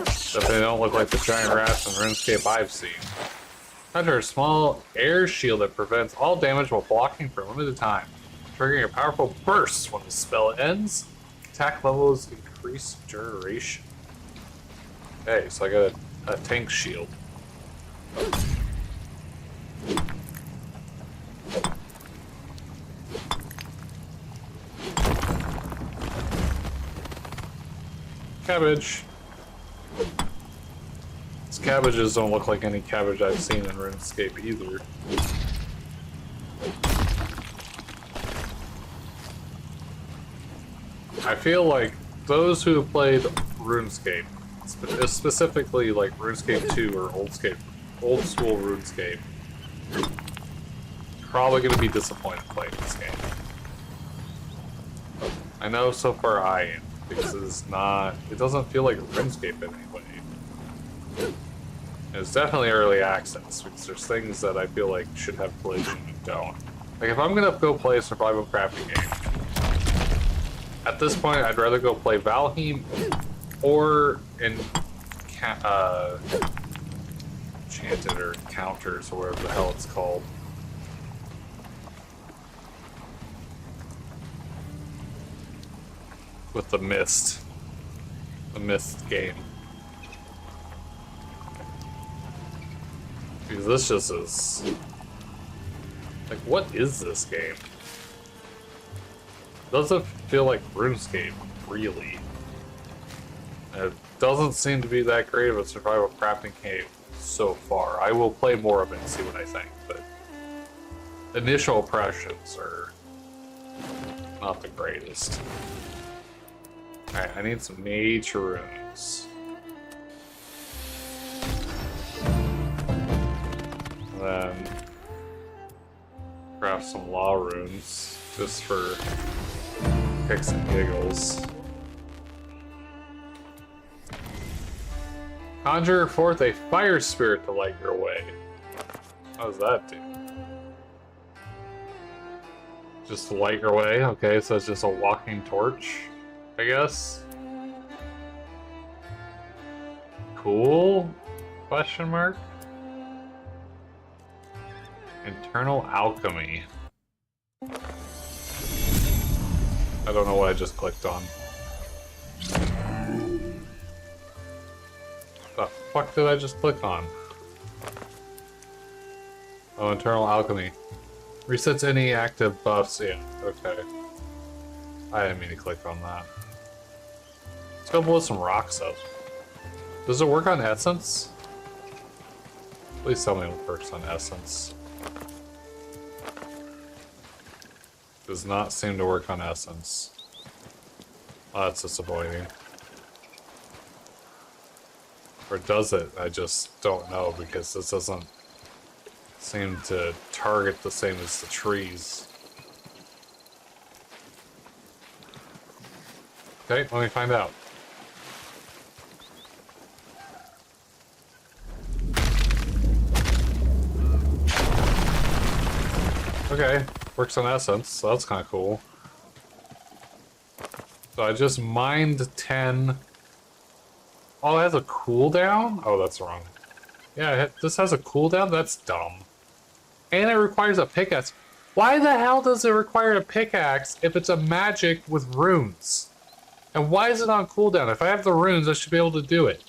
Except they don't look like the giant rats in RuneScape I've seen. Enter a small air shield that prevents all damage while blocking for a limited time, triggering a powerful burst when the spell ends. Attack levels increase duration. Okay, so I got a tank shield. Cabbage. These cabbages don't look like any cabbage I've seen in RuneScape either. I feel like those who have played RuneScape, specifically like RuneScape 2 or old school RuneScape, probably going to be disappointed playing this game. I know so far I am, because it doesn't feel like RuneScape in any way. It's definitely early access, because there's things that I feel like should have collision and don't. Like if I'm going to go play a survival crafting game, at this point I'd rather go play Valheim or Enchanted or Encounters or whatever the hell it's called. With the Mist game. Because this just is... Like, what is this game? Doesn't feel like RuneScape, really. It doesn't seem to be that great of a survival crafting game so far. I will play more of it and see what I think, but initial impressions are not the greatest. Alright, I need some mage runes. And then craft some law runes just for kicks and giggles. Conjure forth a fire spirit to light your way. How does that do? Just to light your way? Okay, so it's just a walking torch, I guess. Cool? Question mark? Internal alchemy. I don't know what I just clicked on. The fuck did I just click on? Oh, internal alchemy. Resets any active buffs. Yeah, okay. I didn't mean to click on that. Let's go blow some rocks up. Does it work on essence? Please tell me it works on essence. Does not seem to work on essence. Oh, that's disappointing. Or does it? I just don't know because this doesn't seem to target the same as the trees. Okay, let me find out. Okay, works on essence, so that's kind of cool. So I just mined 10. Oh, it has a cooldown? Oh, that's wrong. Yeah, this has a cooldown? That's dumb. And it requires a pickaxe. Why the hell does it require a pickaxe if it's a magic with runes? And why is it on cooldown? If I have the runes, I should be able to do it.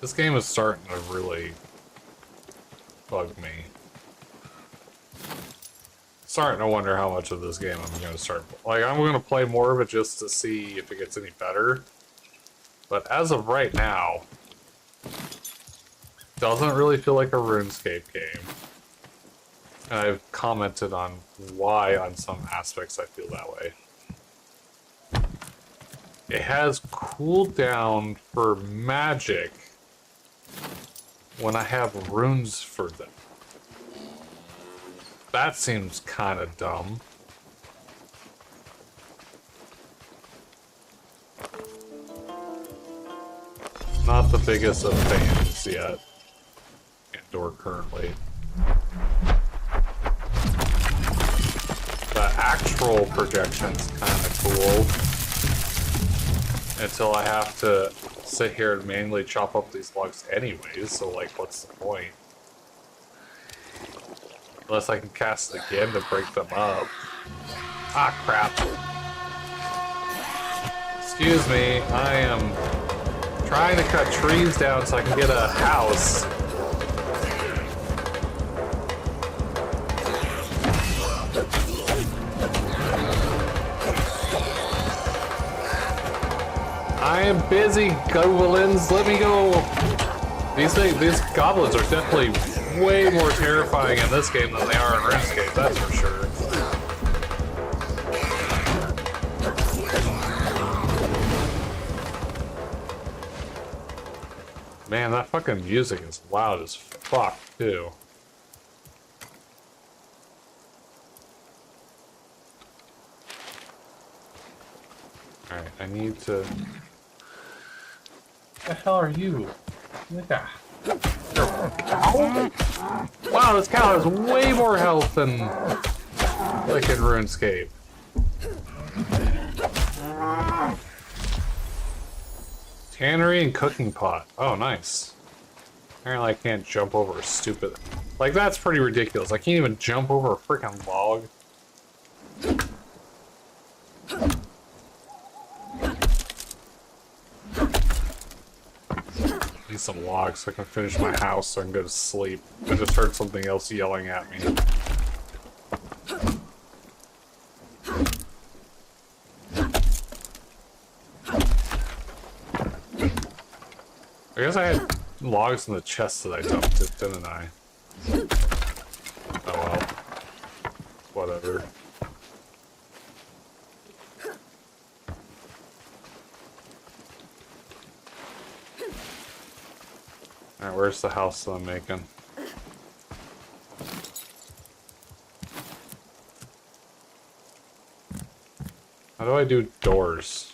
This game is starting to really bug me. Starting to wonder how much of this game I'm going to start. Like, I'm going to play more of it just to see if it gets any better. But as of right now, doesn't really feel like a RuneScape game. And I've commented on why on some aspects I feel that way. It has cooldown for magic when I have runes for them. That seems kind of dumb. Not the biggest of fans yet. And/or currently. The actual projection's kind of cool. Until I have to sit here and manually chop up these logs anyways, so like, what's the point? Unless I can cast it again to break them up. Ah, crap. Excuse me, I am trying to cut trees down so I can get a house. I am busy, goblins. Let me go. These goblins are definitely way more terrifying in this game than they are in RuneScape. That's for sure. Man, that fucking music is loud as fuck too. All right, I need to. What the hell are you? Look at cow? Wow, this cow has way more health than like in RuneScape. Tannery and cooking pot. Oh, nice. Apparently I can't jump over a stupid... Like, that's pretty ridiculous. I can't even jump over a freaking log. Need some logs so I can finish my house so I can go to sleep. I just heard something else yelling at me. I guess I had logs in the chest that I dumped it, didn't I? Oh well. Whatever. Alright, where's the house that I'm making? How do I do doors?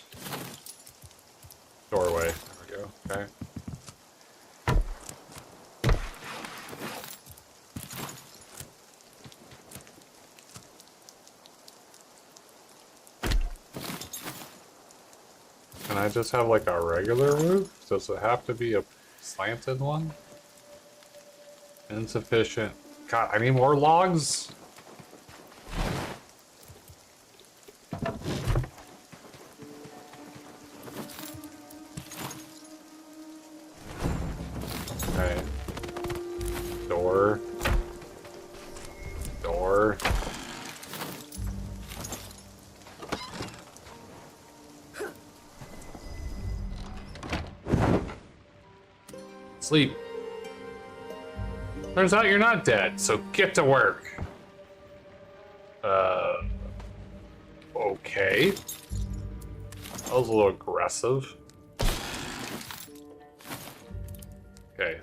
Doorway. There we go. Okay. Can I just have like a regular roof? Does it have to be a slanted one? Insufficient. God, I need more logs. Okay. Door. Door. Sleep. Turns out you're not dead, so get to work. Okay. That was a little aggressive. Okay.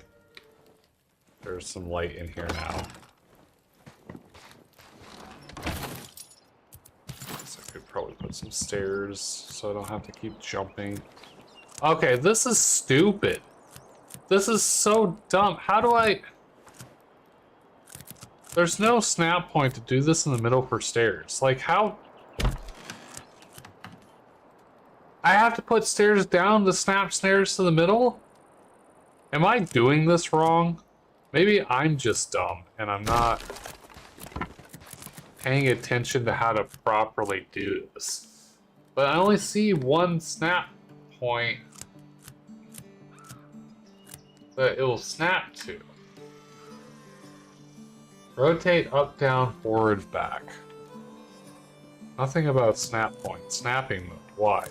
There's some light in here now. Guess I could probably put some stairs so I don't have to keep jumping. Okay, this is stupid. This is so dumb. How do I... There's no snap point to do this in the middle for stairs. Like, how... I have to put stairs down to snap stairs to the middle? Am I doing this wrong? Maybe I'm just dumb, and I'm not paying attention to how to properly do this. But I only see one snap point that it will snap to. Rotate up, down, forward, back. Nothing about snap point. Snapping mode. Why?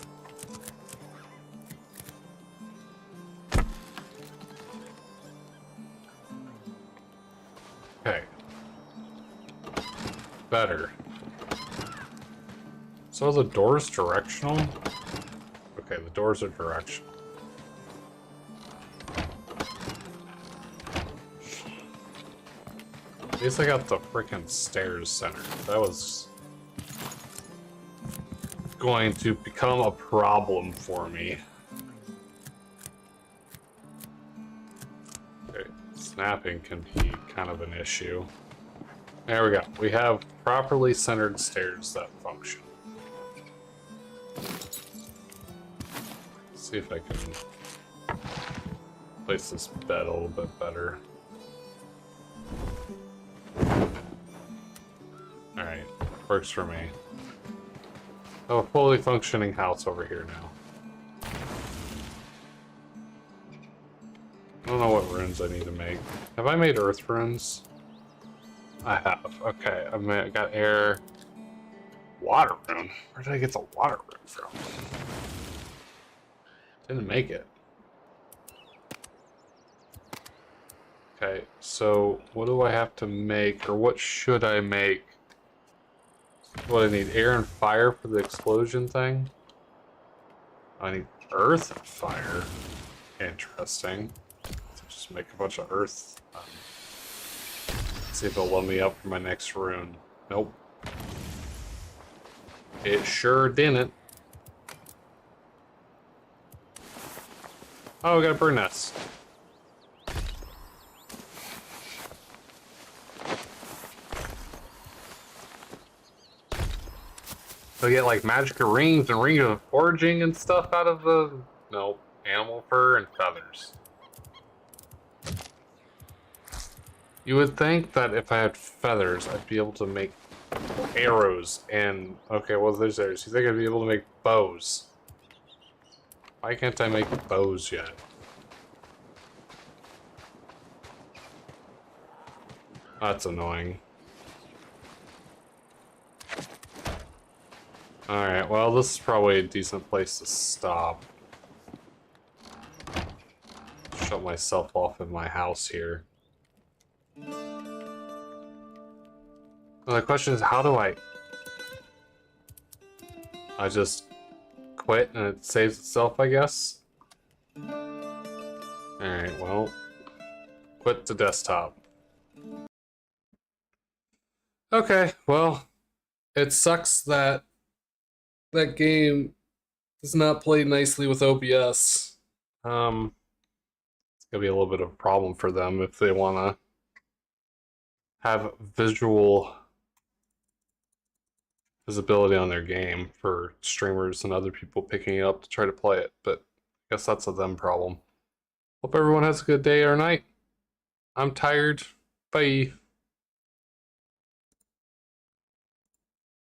Okay. Better. So are the doors directional? Okay, the doors are directional. At least I got the freaking stairs centered. That was going to become a problem for me. Okay, snapping can be kind of an issue. There we go. We have properly centered stairs that function. See if I can place this bed a little bit better. Alright, works for me. Oh, a fully functioning house over here now. I don't know what runes I need to make. Have I made earth runes? I have. Okay, I got air. Water rune? Where did I get the water rune from? Didn't make it. Okay, so what do I have to make, or what should I make? What, I need air and fire for the explosion thing? I need earth and fire. Interesting. So just make a bunch of earth. See if it'll let me up for my next rune. Nope. It sure didn't. Oh, we got a bird nest. So you get like magic rings and rings of foraging and stuff out of the animal fur and feathers. You would think that if I had feathers, I'd be able to make arrows and okay, well there's arrows. You think I'd be able to make bows? Why can't I make bows yet? That's annoying. Alright, well, this is probably a decent place to stop. Shut myself off in my house here. Well, the question is, how do I just quit and it saves itself, I guess? Alright, well, quit the desktop. Okay, well, it sucks that that game does not play nicely with OBS. It's gonna be a little bit of a problem for them if they want to have visual visibility on their game for streamers and other people picking it up to try to play it. But I guess that's a them problem. Hope everyone has a good day or night. I'm tired. Bye.